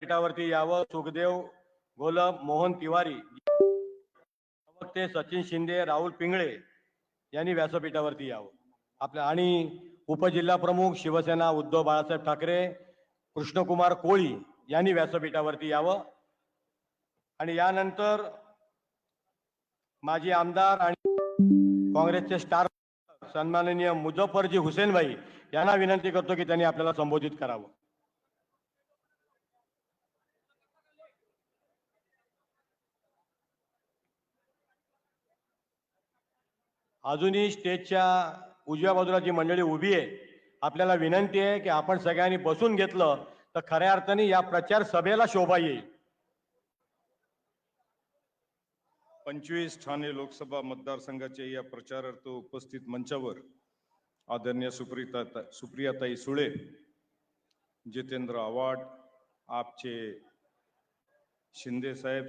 पीठावरती यावं. सुखदेव गोलप, मोहन तिवारी, ते सचिन शिंदे, राहुल पिंगळे यांनी व्यासपीठावरती यावं. आपल्या आणि उपजिल्हा प्रमुख शिवसेना उद्धव बाळासाहेब ठाकरे, कृष्णकुमार कोळी यांनी व्यासपीठावरती यावं. आणि यानंतर माजी आमदार आणि काँग्रेसचे स्टार सन्माननीय मुझफ्फरजी हुसेनभाई यांना विनंती करतो की त्यांनी आपल्याला संबोधित करावं. अजूनही स्टेजच्या उजव्या बाजूला जी मंडळी उभी आहे, आपल्याला विनंती आहे की आपण सगळ्यांनी बसून घेतलं तर खऱ्या अर्थाने या प्रचार सभेला शोभा येईल. 25 ठाणे लोकसभा मतदारसंघाच्या या प्रचारार्थ उपस्थित मंचावर आदरणीय सुप्रियाताई सुळे, जितेंद्र आव्हाड, आपचे शिंदे साहेब,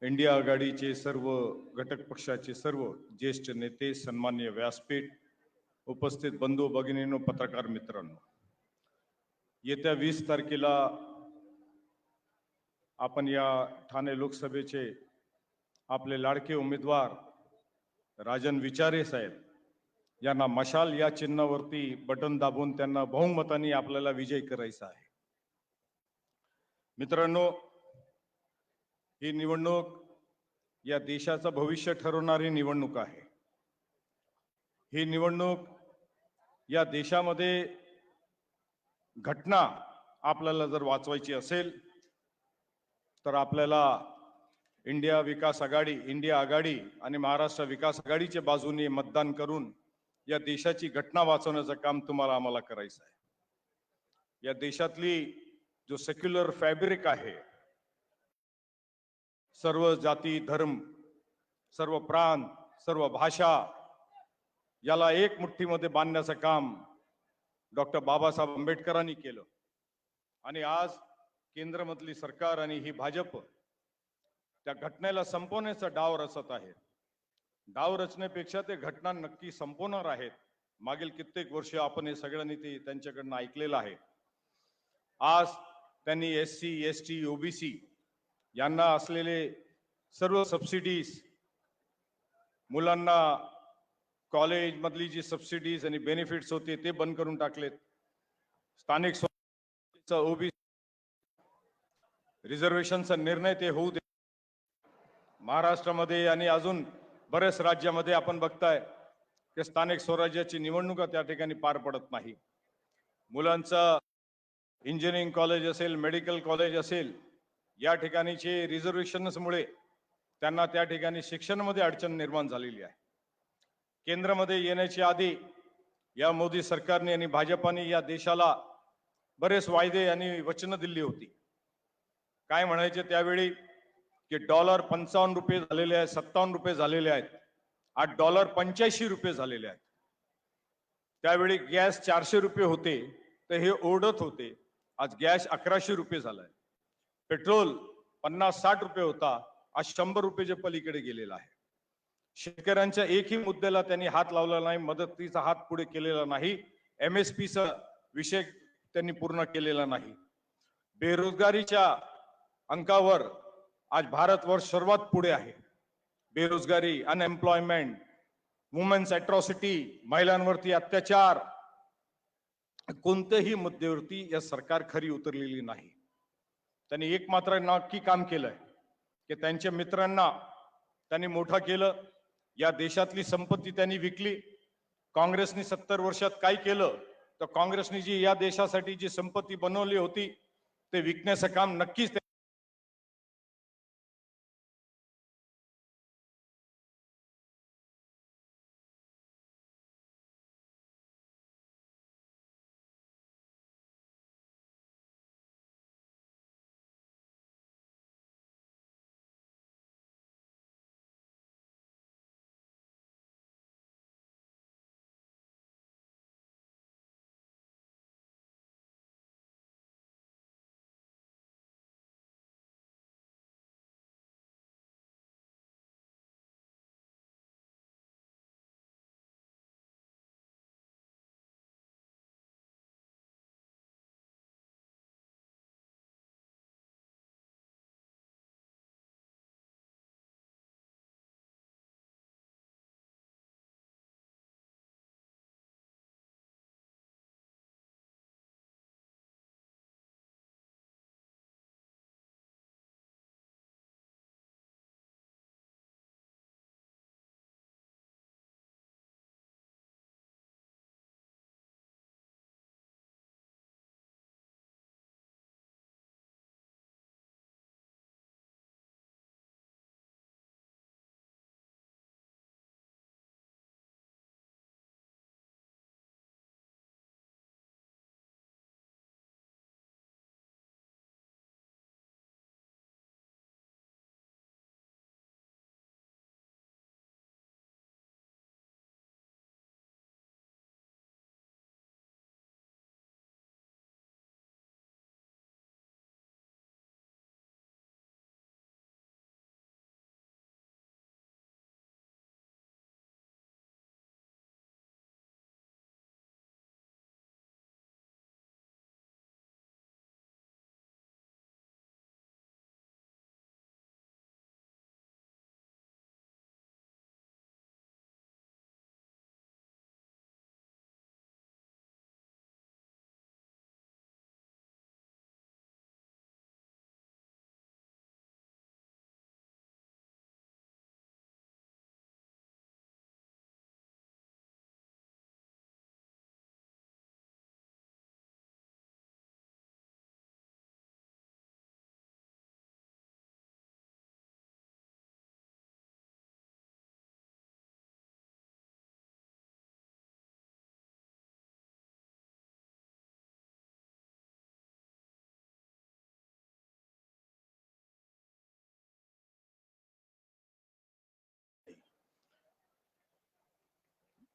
इंडिया आघाडीचे सर्व घटक पक्षाचे सर्व ज्येष्ठ नेते, सन्माननीय व्यासपीठ, उपस्थित बंधू भगिनींनो, पत्रकार मित्रांनो, येत्या 20 तारखेला आपण या ठाणे लोकसभेचे आपले लाडके उमेदवार राजन विचारे साहेब यांना मशाल या चिन्हावरती बटन दाबून त्यांना बहुमताने आपल्याला विजय करायचा आहे. मित्रांनो, ही निवडणूक या देशाचं भविष्य ठरवणारी निवडणूक आहे. ही निवडणूक या देशामध्ये घटना आपल्याला जर वाचवायची असेल तर आपल्याला इंडिया आघाडी आणि महाराष्ट्र विकास आघाडीच्या बाजूने मतदान करून या देशाची घटना वाचवण्याचं काम तुम्हाला आम्हाला करायचं आहे. या देशातली जो सेक्युलर फॅब्रिक आहे, सर्व जाती धर्म, सर्व प्रांत, सर्व भाषा याला एक मुठ्ठीमध्ये बांधण्याचं काम डॉक्टर बाबासाहेब आंबेडकरांनी केलं. आणि आज केंद्रामधली सरकार आणि ही भाजप त्या घटनेला संपवण्याचा डाव रचत आहे. डाव रचण्यापेक्षा ते घटना नक्की संपवणार आहेत. मागील कित्येक वर्ष आपण हे सगळ्यांनी ते त्यांच्याकडनं ऐकलेलं आहे. आज त्यांनी SC, ST, OBC यांना असलेले सर्व सबसिडीज, मुलांना कॉलेज मधली जी सबसिडीज आणि बेनिफिट्स होते ते बंद करून टाकलेत. स्थानिक स्वराज्याचा OBC रिझर्वेशनचा निर्णय ते होऊ दे. महाराष्ट्रामध्ये आणि अजून बऱ्याच राज्यामध्ये आपण बघताय की स्थानिक स्वराज्याची निवडणुका त्या ठिकाणी पार पडत नाही. मुलांचं इंजिनिअरिंग कॉलेज असेल, मेडिकल कॉलेज असेल, या ठिकाणीचे रिझर्वेशन्समुळे त्यांना त्या ठिकाणी शिक्षणामध्ये अडचण निर्माण झालेली आहे. केंद्रामध्ये येण्याच्या आधी या मोदी सरकारने आणि भाजपाने या देशाला बरेच वायदे आणि वचनं दिली होती. काय म्हणायचे त्यावेळी की डॉलर 55 रुपये झालेले आहेत, 57 रुपये झालेले आहेत, आज डॉलर 85 रुपये झालेले आहेत. त्यावेळी गॅस 400 रुपये होते तर हे ओरडत होते. आज गॅस 1100 रुपये झालाय. पेट्रोल 50-60 रुपये होता, आज 100 रुपयेच्या पलीकडे गेलेला आहे. शेतकऱ्यांच्या एकही मुद्द्याला त्यांनी हात लावला नाही, मदतीचा हात पुढे केलेला नाही. MSPचा विषय त्यांनी पूर्ण केलेला नाही. बेरोजगारीच्या अंकावर आज भारतवर्ष सर्वात पुढे आहे. बेरोजगारी, अनएम्प्लॉयमेंट, वुमेन्स अॅट्रॉसिटी, महिलांवरती अत्याचार, कोणत्याही मुद्द्यावरती या सरकार खरी उतरलेली नाही. त्यांनी एक मात्र नक्की काम केलंय की त्यांच्या मित्रांना त्यांनी मोठं केलं. या देशातली संपत्ती त्यांनी विकली. काँग्रेसने 70 वर्षात काय केलं तर काँग्रेसने जी या देशासाठी जी संपत्ती बनवली होती ते विकण्याचं काम नक्कीच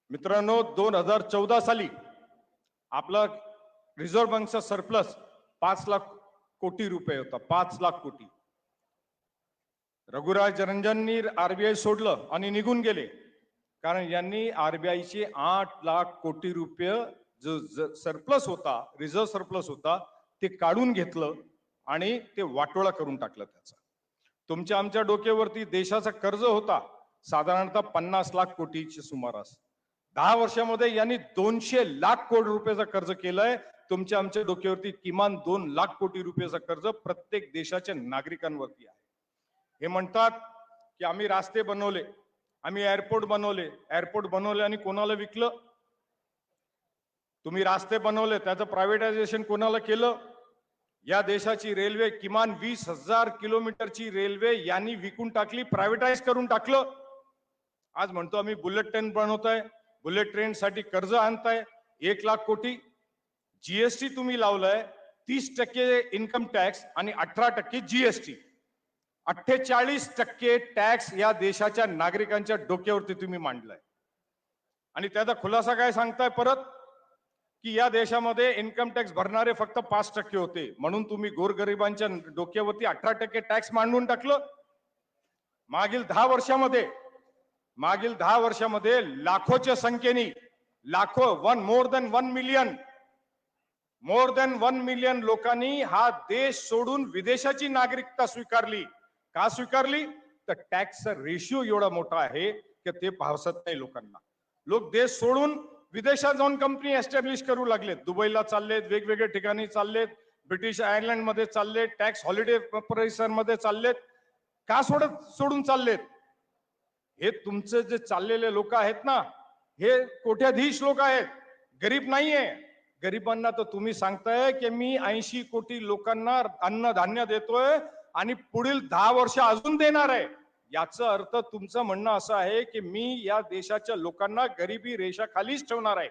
मित्रांनो, 2014 साली आपला रिझर्व्ह बँकचा सरप्लस 5 लाख कोटी रुपये होता. 5 लाख कोटी. रघुराज रंजननी आरबीआय सोडलं आणि निघून गेले, कारण यांनी आरबीआयचे 8 लाख कोटी रुपये जो सरप्लस होता, रिझर्व्ह सरप्लस होता, ते काढून घेतलं आणि ते वाटोळा करून टाकलं त्याचा. तुमच्या आमच्या डोक्यावरती देशाचा कर्ज होता साधारणतः 50 लाख कोटीच्या सुमारास. 10 वर्षामध्ये यांनी 200 लाख कोटी रुपयाचं कर्ज केलंय. तुमच्या आमच्या डोक्यावरती किमान 2 लाख कोटी रुपयाचं कर्ज प्रत्येक देशाच्या नागरिकांवरती आहे. हे म्हणतात की आम्ही रस्ते बनवले, आम्ही एअरपोर्ट बनवले आणि कोणाला विकलं? तुम्ही रस्ते बनवले, त्याचं प्रायव्हेटायझेशन कोणाला केलं? या देशाची रेल्वे किमान 20,000 किलोमीटरची रेल्वे यांनी विकून टाकली, प्रायव्हेटाईज करून टाकलं. आज म्हणतो आम्ही बुलेट ट्रेन बनवताय, बुलेट ट्रेन साठी कर्ज आणताय 1 लाख कोटी. जीएसटी तुम्ही लावलाय 30% इन्कम टॅक्स आणि 18% जीएसटी. 48% टॅक्स या देशाच्या नागरिकांच्या डोक्यावरती तुम्ही मांडलाय. आणि त्याचा खुलासा काय सांगताय परत? की या देशामध्ये इन्कम टॅक्स भरणारे फक्त 5% होते, म्हणून तुम्ही गोरगरिबांच्या डोक्यावरती 18% टॅक्स मांडून टाकलं. मागील 10 वर्षामध्ये लाखोच्या संख्येने, मोर देन 1 मिलियन लोकांनी हा देश सोडून विदेशाची नागरिकता स्वीकारली. का स्वीकारली? तर टॅक्सचा रेशिओ एवढा मोठा आहे की ते भावसत नाही लोकांना. लोक देश सोडून विदेशात जाऊन कंपनी एस्टॅब्लिश करू लागलेत. दुबईला चाललेत, वेगवेगळ्या ठिकाणी चाललेत, ब्रिटिश आयर्लंड मध्ये चाललेत, टॅक्स हॉलिडे परिसर मध्ये चाललेत. का सोडून चाललेत? हे तुमचे जे चाललेले लोक आहेत ना, हे कोट्याधीश लोक आहेत, गरीब नाहीये. गरिबांना तर तुम्ही सांगताय की मी 80 कोटी लोकांना अन्नधान्य देतोय आणि पुढील 10 वर्ष अजून देणार आहे. याचा अर्थ तुमचं म्हणणं असं आहे की मी या देशाच्या लोकांना गरिबी रेषा खालीच ठेवणार आहे.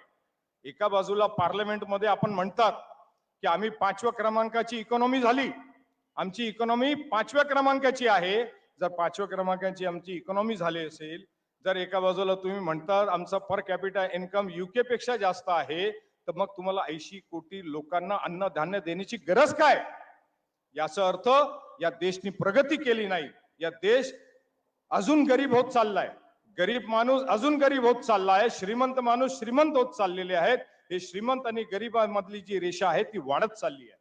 एका बाजूला पार्लमेंटमध्ये आपण म्हणतात की आम्ही 5व्या क्रमांकाची इकॉनॉमी झाली, आमची इकॉनॉमी 5व्या क्रमांकाची आहे. जर 5व्या क्रमांकाची आमची इकॉनॉमी झाली असेल, जर एका बाजूला तुम्ही म्हणतात आमचा पर कॅपिटा इन्कम युके पेक्षा जास्त आहे, तर मग तुम्हाला 80 कोटी लोकांना अन्नधान्य देण्याची गरज काय? याचा अर्थ या देशाने प्रगती केली नाही. या देश अजून गरीब होत चाललाय. गरीब माणूस अजून गरीब होत चाललाय. श्रीमंत माणूस श्रीमंत होत चाललेले आहेत. हे श्रीमंत आणि गरीबांमधली जी रेषा आहे ती वाढत चालली आहे.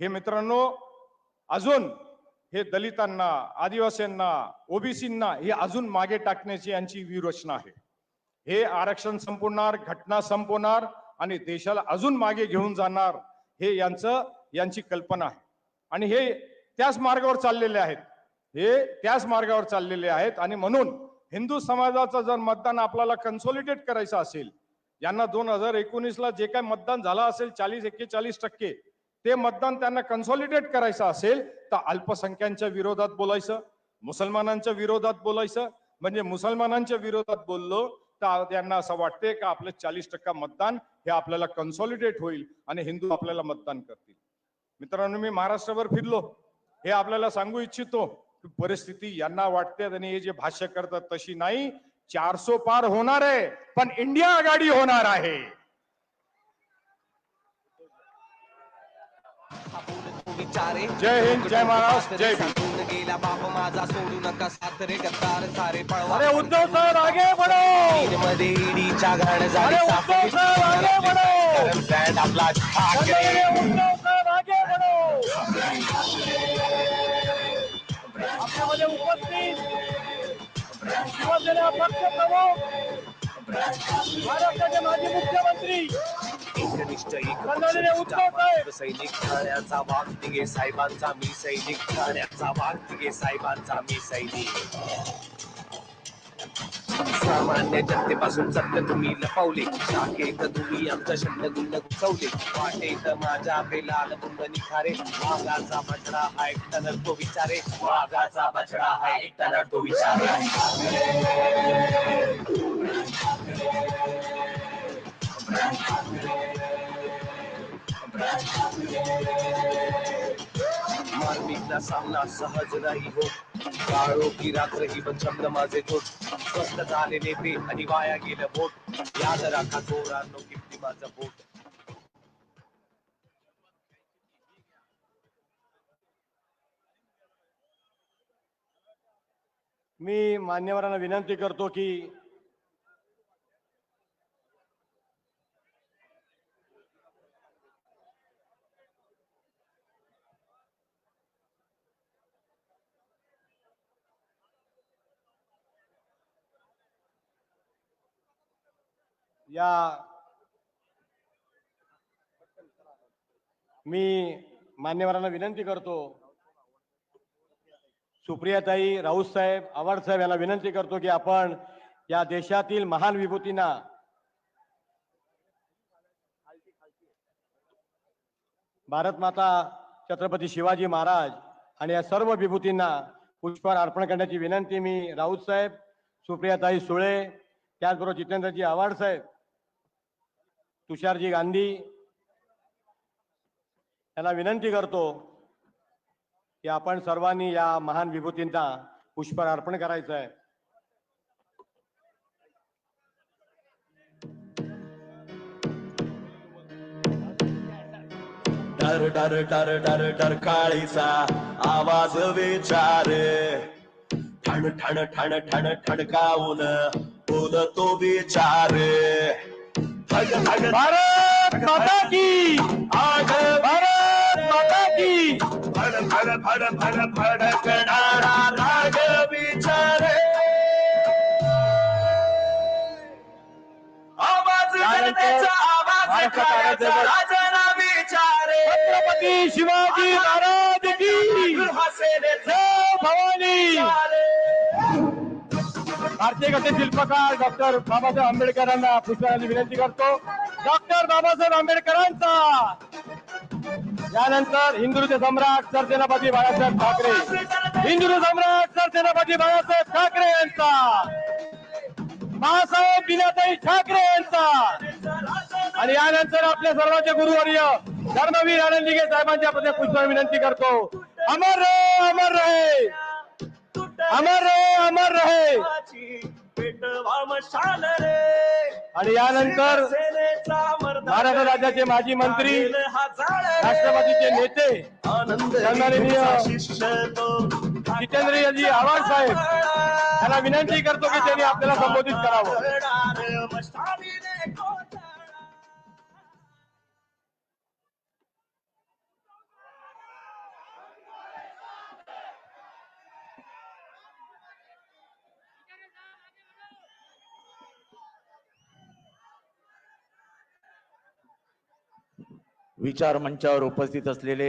हे मित्रांनो, अजून हे दलितांना, आदिवासींना, ओबीसींना हे अजून मागे टाकण्याची यांची व्यूहरचना आहे. हे आरक्षण संपवणार, घटना संपवणार आणि देशाला अजून मागे घेऊन जाणार, हे यांची कल्पना आहे. आणि हे त्याच मार्गावर चाललेले आहेत. आणि म्हणून हिंदू समाजाचं जर मतदान आपल्याला कन्सोलिडेट करायचं असेल, यांना 2019ला जे काय मतदान झालं असेल 40-41%, ते मतदान त्यांना कन्सोलिडेट करायचं असेल तर अल्पसंख्याकांच्या विरोधात बोलायचं, मुसलमानांच्या विरोधात बोलायचं. म्हणजे मुसलमानांच्या विरोधात बोललो तर त्यांना असं वाटते का आपलं 40% मतदान हे आपल्याला कन्सोलिडेट होईल आणि हिंदू आपल्याला मतदान करतील. मित्रांनो, मी महाराष्ट्रभर फिरलो. हे आपल्याला सांगू इच्छितो की परिस्थिती यांना वाटते आणि हे जे भाष्य करतात तशी नाही. 400 पार होणार आहे, पण इंडिया आघाडी होणार आहे. जय हिंद, जय महाराष्ट्र, जय भीम. गेला बाप माझा सोडू नका साथ रे गद्दार सारे पळवा. अरे उद्धव साहेब आगे बढ़ो. मध्ये ईडीच्या घाण झाली. अरे उद्धव साहेब आगे बढ़ो. ब्रँड आपला ठाकरे. उद्धव साहेब आगे बढ़ो. आपल्यामध्ये उपस्थित शिवसेना पक्ष प्रमुख, महाराष्ट्राचे माजी मुख्यमंत्री एकनिष्ठ सन्माननीय उद्धव साहेब, सैनिक ठाण्याचा वाघ तिघे साहेबांचा मी सैनिक. ठाण्याचा वाघ तिघे साहेबांचा मी सैनिक. सामान्य जनतेपासून सत्य तुम्ही लपवले. शाखेत तुम्ही आमचा शब्दगुंड घुसवले. वाटेत माझ्या बेलाल गुंड निखारे. वाघाचा बछडा हा एकटा नडतो विचारे. वाघाचा बछडा हा एकटा नडतो विचारे. मार्मिकला सामना सहज नाही हो. काळो की रात्र ही पण छंद माझे थोड. स्वस्त झाले नेते आणि वाया गेलं बोट याद राखा चोरांनो किती माझं बोट मी मान्यवरांना विनंती करतो की या मी मान्यवरांना विनंती करतो सुप्रियाताई राऊत साहेब आव्हाड साहेब यांना विनंती करतो की आपण या देशातील महान विभूतींना भारत माता छत्रपती शिवाजी महाराज आणि या सर्व विभूतींना पुष्पहार अर्पण करण्याची विनंती मी राऊत साहेब सुप्रियाताई सुळे त्याचबरोबर जितेंद्रजी आव्हाड साहेब तुषारजी गांधी यांना विनंती करतो की आपण सर्वांनी या महान विभूतींना पुष्पहार अर्पण करायचं आहे. डर डर डर डर डर काळीचा आवाज विचार ठण ठण ठण ठण ठणकावून बोलतो विचार भारत माता की आग भारत माता की फड फड फड फड फडकणारा राग विचार आवाज जनतेचा आवाज काळाचा राजना विचारे छत्रपती शिवाजी महाराज की जय भवानी. भारतीय गट शिल्पकार डॉक्टर बाबासाहेब आंबेडकरांना पुष्पहाराची विनंती करतो. डॉक्टर बाबासाहेब आंबेडकरांचा यानंतर हिंदुत्व सम्राट सरसेनापती बाळासाहेब ठाकरे हिंदुत्व सम्राट सरसेनापती बाळासाहेब ठाकरे यांचा बाळासाहेब विनाताई ठाकरे यांचा आणि यानंतर आपल्या सर्वांचे गुरुवर्य धर्मवीर आनंदीगे साहेबांच्या प्रति पुष्पहार विनंती करतो. अमर रहे अमर रहे अमर रहे अमर रहे. आणि यानंतर महाराष्ट्र राज्याचे माजी मंत्री राष्ट्रवादीचे नेते सन्माननीय जितेंद्रजी आव्हाड साहेब यांना विनंती करतो की त्यांनी आपल्याला संबोधित करावं. विचार मंचावर उपस्थित असलेले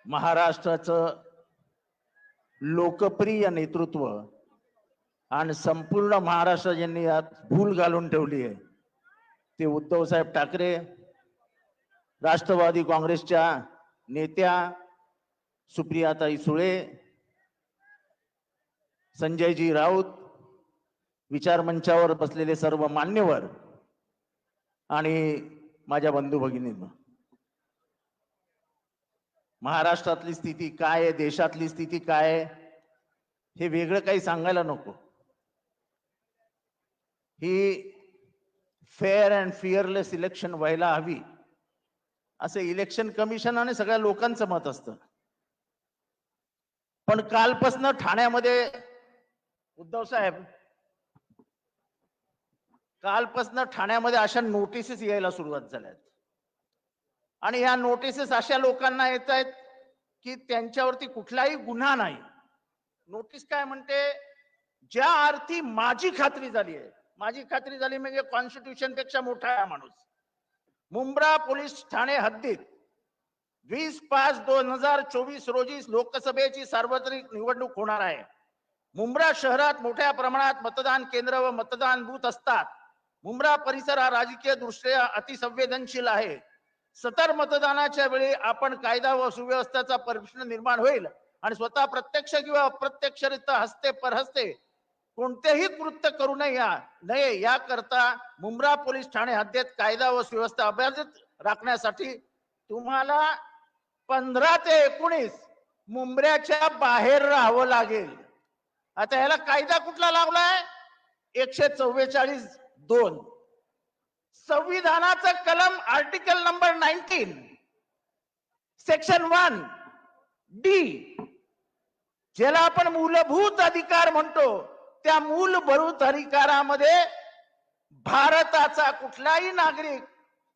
महाराष्ट्राचं लोकप्रिय नेतृत्व आणि संपूर्ण महाराष्ट्र ज्यांनी यात भूल घालून ठेवली आहे ते उद्धव साहेब ठाकरे राष्ट्रवादी काँग्रेसच्या नेत्या सुप्रियाताई सुळे संजयजी राऊत विचार मंचावर बसलेले सर्व मान्यवर आणि माझ्या बंधू भगिनींना महाराष्ट्रातली स्थिती काय आहे देशातली स्थिती काय आहे हे वेगळं काही सांगायला नको. ही फेअर अँड फिअरलेस इलेक्शन व्हायला हवी असं इलेक्शन कमिशन आणि सगळ्या लोकांचं मत असतं. पण कालपासून ठाण्यामध्ये उद्धव साहेब कालपासून ठाण्यामध्ये अशा नोटिसेस यायला सुरुवात झाल्यात आणि या नोटिसेस अशा लोकांना येत आहेत की त्यांच्यावरती कुठलाही गुन्हा नाही. नोटीस काय म्हणते ज्या अर्थी माझी खात्री झाली आहे माझी खात्री झाली म्हणजे कॉन्स्टिट्यूशन पेक्षा मोठा आहे माणूस. मुंब्रा पोलीस ठाणे हद्दीत 20/5/2024 रोजी लोकसभेची सार्वत्रिक निवडणूक होणार आहे. मुंब्रा शहरात मोठ्या प्रमाणात मतदान केंद्र व मतदान बूथ असतात. मुंब्रा परिसर हा राजकीय दृष्ट्या अतिसंवेदनशील आहे. सतर मतदानाच्या वेळी आपण कायदा व सुव्यवस्थेचा प्रश्न निर्माण होईल आणि स्वतः प्रत्यक्ष किंवा अप्रत्यक्षरित्या हस्ते परहस्ते कोणतेही कृत्य करू नये याकरता मुंब्रा पोलीस ठाणे हद्दीत कायदा व सुव्यवस्था अबाधित राखण्यासाठी तुम्हाला 15 ते 19 मुंब्र्याच्या बाहेर राहावं लागेल. आता ह्याला कायदा कुठला लावलाय? 144(2) संविधानाचं कलम आर्टिकल नंबर 19 सेक्शन 1 डी, ज्याला आपण मूलभूत अधिकार म्हणतो, त्या मूलभूत अधिकारामध्ये भारताचा कुठलाही नागरिक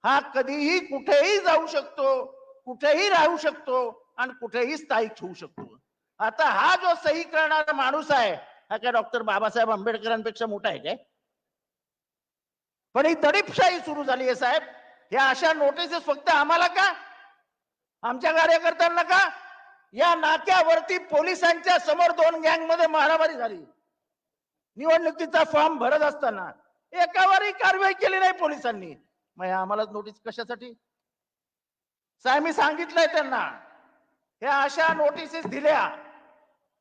हा कधीही कुठेही जाऊ शकतो, कुठेही राहू शकतो आणि कुठेही स्थायिक होऊ शकतो. आता हा जो सही करणारा माणूस आहे, हा काय डॉक्टर बाबासाहेब आंबेडकरांपेक्षा मोठा आहे काय? पण ही दडपशाही सुरू झाली आहे साहेब. या अशा नोटिसेस फक्त आम्हाला का, आमच्या कार्यकर्त्यांना का? या नाक्यावरती पोलिसांच्या समोर 2 गँग मध्ये मारामारी झाली निवडणुकीचा फॉर्म भरत असताना, एकावरही कारवाई केली नाही पोलिसांनी. मग आम्हाला नोटीस कशासाठी साहेब? मी सांगितलंय त्यांना, ह्या अशा नोटिसेस दिल्या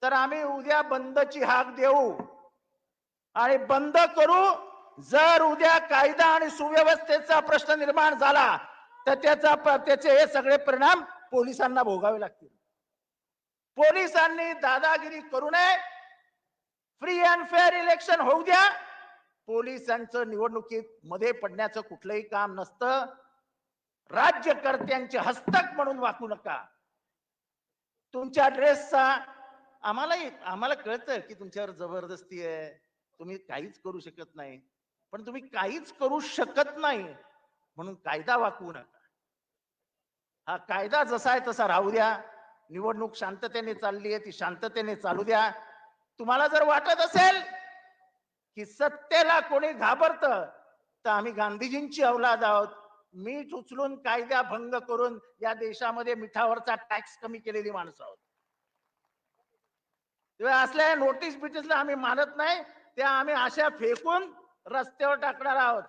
तर आम्ही उद्या बंदची हाक देऊ आणि बंद करू. जर उद्या कायदा आणि सुव्यवस्थेचा प्रश्न निर्माण झाला तर त्याचे हे सगळे परिणाम पोलिसांना भोगावे लागतील. पोलिसांनी दादागिरी करू नये. फ्री अँड फेअर इलेक्शन होऊ द्या. पोलिसांचं निवडणुकीत मध्ये पडण्याचं कुठलंही काम नसतं. राज्यकर्त्यांचे हस्तक म्हणून वागू नका. तुमच्या ड्रेसचा आम्हाला कळतं की तुमच्यावर जबरदस्ती आहे, तुम्ही काहीच करू शकत नाही, पण तुम्ही काहीच करू शकत नाही म्हणून कायदा वाकवू नका. हा कायदा जसा आहे तसा राहू द्या. निवडणूक शांततेने चालली आहे, ती शांततेने चालू द्या. तुम्हाला जर वाटत असेल की सत्तेला कोणी घाबरतं, तर आम्ही गांधीजींची औलाद आहोत. मीठ उचलून कायदा भंग करून या देशामध्ये मिठावरचा टॅक्स कमी केलेली माणसं आहोत. तेव्हा असल्या नोटीस बिटीसला आम्ही मानत नाही. त्या आम्ही अशा फेकून रस्त्यावर टाकणार आहोत.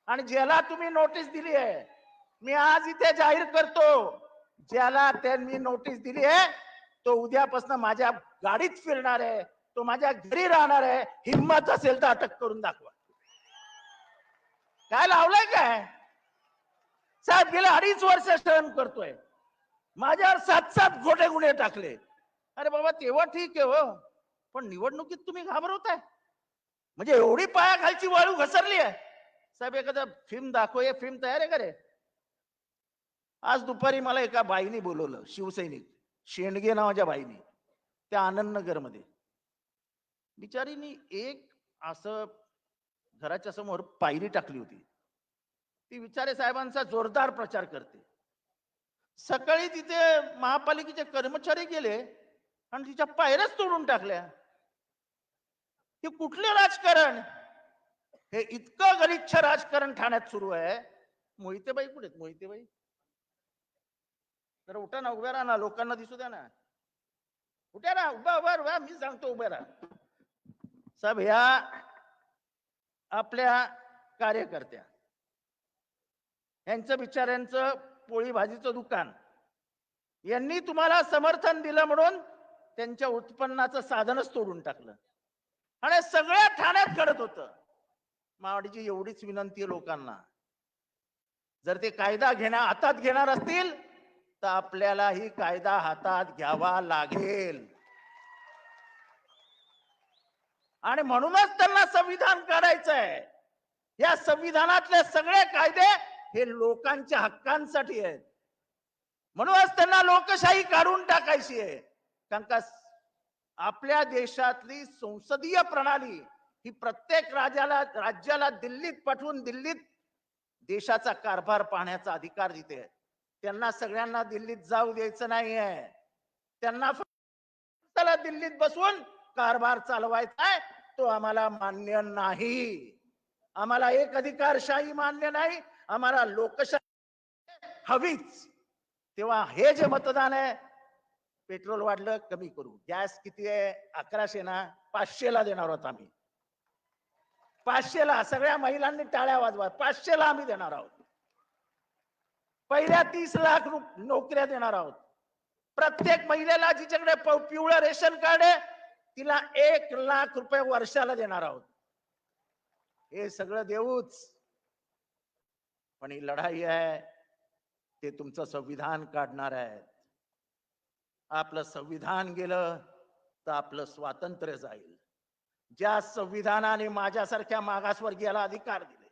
आणि ज्याला तुम्ही नोटीस दिली आहे, मी आज इथे जाहीर करतो, ज्याला त्यांनी नोटीस दिली आहे तो उद्यापासून माझ्या गाडीत फिरणार आहे, तो माझ्या घरी राहणार आहे. हिम्मत असेल तर अटक करून दाखवा. काय लावलंय काय साहेब? गेले 2.5 वर्ष सहन करतोय. माझ्यावर 7 खोटे गुन्हे टाकले. अरे बाबा, तेव्हा ठीक आहे हो, पण निवडणुकीत तुम्ही घाबरवताय म्हणजे एवढी पायाखालची वाळू घसरली आहे साहेब. एखादा फिल्म दाखव, हे फिल्म तयार आहे का रे? आज दुपारी मला एका बाईनी बोलवलं, शिवसैनिक शेंडगे नावाच्या बाईनी, त्या आनंदनगर मध्ये. बिचारीनी एक असं घराच्या समोर पायरी टाकली होती. ती विचारे साहेबांचा जोरदार प्रचार करते. सकाळी तिथे महापालिकेचे कर्मचारी गेले आणि तिच्या पायऱ्याच तोडून टाकल्या. हे कुठले राजकारण? हे इतकं गलिच्छ राजकारण ठाण्यात सुरू आहे. मोहितेबाई कुठे आहेत? मोहितेबाई जरा उठा ना, उभ्या राहा ना, लोकांना दिसू द्या ना. उठ्या ना, उभा, मी सांगतो उभ्या राहा. साहेब, ह्या आपल्या कार्यकर्त्या, यांचं बिचाऱ्यांचं पोळी भाजीचं दुकान, यांनी तुम्हाला समर्थन दिलं म्हणून त्यांच्या उत्पन्नाचं साधनच तोडून टाकलं आणि सगळ्या ठाण्यात घडत होतं. मावडीची एवढीच विनंती आहे लोकांना, जर ते कायदा हातात घेणार असतील तर आपल्यालाही कायदा हातात घ्यावा लागेल. आणि म्हणूनच त्यांना संविधान काढायचं आहे. या संविधानातले सगळे कायदे हे लोकांच्या हक्कांसाठी आहेत. म्हणूनच त्यांना लोकशाही काढून टाकायची आहे. कारण का आपल्या देशातली संसदीय प्रणाली ही प्रत्येक राज्याला दिल्लीत पाठवून दिल्लीत देशाचा कारभार पाहण्याचा अधिकार देते. त्यांना सगळ्यांना दिल्लीत जाऊ द्यायचं नाहीये. त्यांना दिल्लीत बसून कारभार चालवायचा आहे, तो आम्हाला मान्य नाही. आम्हाला एक अधिकारशाही मान्य नाही, आम्हाला लोकशाही हवीच. तेव्हा हे जे मतदान आहे, पेट्रोल वाढलं कमी करू. गॅस किती आहे? 1100 ना, 500ला देणार आहोत आम्ही. 500ला सगळ्या महिलांनी टाळ्या वाजवा. 500ला आम्ही देणार आहोत. पहिल्या 30 लाख नोकऱ्या देणार आहोत. प्रत्येक महिलेला जिच्याकडे पिवळं रेशन कार्ड आहे तिला 1 लाख रुपये वर्षाला देणार आहोत. हे सगळं देऊच, पण ही लढाई आहे ते तुमचं संविधान काढणार आहे. आपलं संविधान गेलं तर आपलं स्वातंत्र्य जाईल. ज्या संविधानाने माझ्यासारख्या मागासवर्गीयाला अधिकार दिले,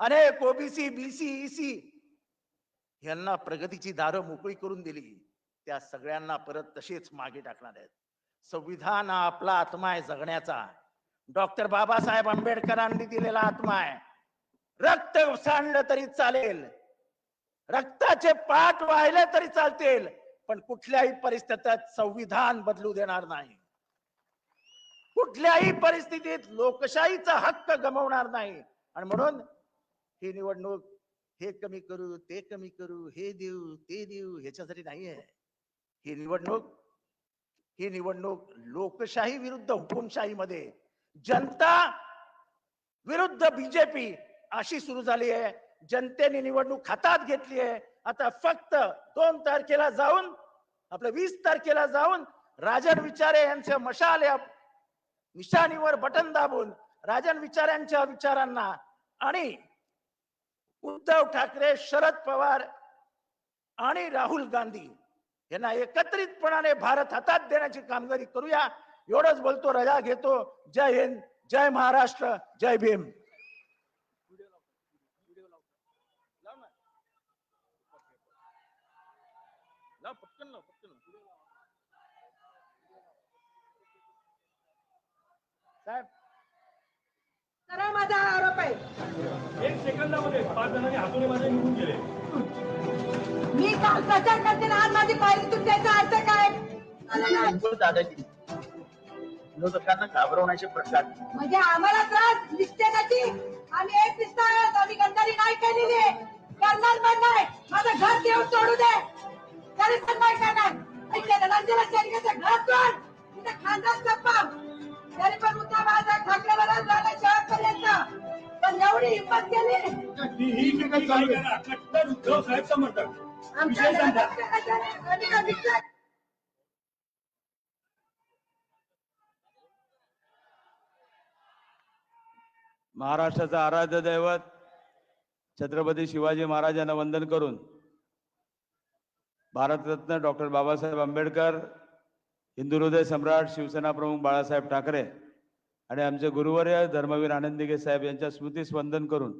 अनेक ओबीसी, बीसी, ईसी यांना प्रगतीची दारं मोकळी करून दिली, त्या सगळ्यांना परत तसेच मागे टाकणार आहेत. संविधान हा आपला आत्मा आहे जगण्याचा. डॉक्टर बाबासाहेब आंबेडकरांनी दिलेला आत्मा आहे. रक्त सांडलं तरी चालेल, रक्ताचे पाठ वाहिले तरी चालतील, पण कुठल्याही परिस्थितीत संविधान बदलू देणार नाही. कुठल्याही परिस्थितीत लोकशाहीचा हक्क गमावणार नाही. आणि म्हणून ही निवडणूक हे कमी करू, ते कमी करू, हे देऊ, ते देऊ ह्याच्यासाठी नाहीये. ही निवडणूक लोकशाही विरुद्ध हुकुमशाहीमध्ये, जनता विरुद्ध बीजेपी अशी सुरू झाली आहे. जनतेने निवडणूक हातात घेतली आहे. आता फक्त 2 तारखेला जाऊन, आपलं 20 तारखेला जाऊन राजन विचारे यांच्या मशाल या निशाणीवर बटन दाबून राजन विचाऱ्यांच्या विचारांना आणि उद्धव ठाकरे, शरद पवार आणि राहुल गांधी यांना एकत्रितपणाने भारत हातात देण्याची कामगिरी करूया. एवढंच बोलतो, रजा घेतो. जय हिंद, जय महाराष्ट्र, जय भीम. साहेब, सरळ माझा आरोप आहे. 1 सेकंदामध्ये 5 जणांनी हातोडे माझे निघून गेले. मी काल प्रचार करते ना, आज माझी पायरी तुटायचा अर्थ काय? दादाजी विरोधकांना घाबरवण्याचे प्रकार म्हणजे आम्हाला त्रास निष्ठेसाठी आम्ही एक निष्ठा आहोत. आम्ही गद्दारी नाही केलेली आहे, करणार पण नाही. माझं घर देऊन सोडू दे तरी पण नाही करणार. रंजना शेळकेचं घर सोड, तिथे खानदान संपव, तरी पण उद्या माझा ठाकरेला झाला शेवटपर्यंत. पण एवढी हिंमत केली आमच्या घरात. महाराष्ट्राचा आराध्य दैवत छत्रपती शिवाजी महाराजांना वंदन करून भारतरत्न डॉक्टर बाबासाहेब आंबेडकर, हिंदू हृदय सम्राट, शिवसेना प्रमुख बाळासाहेब ठाकरे आणि आमचे गुरुवर्य धर्मवीर आनंद दिघे साहेब यांच्या स्मृतीस वंदन करून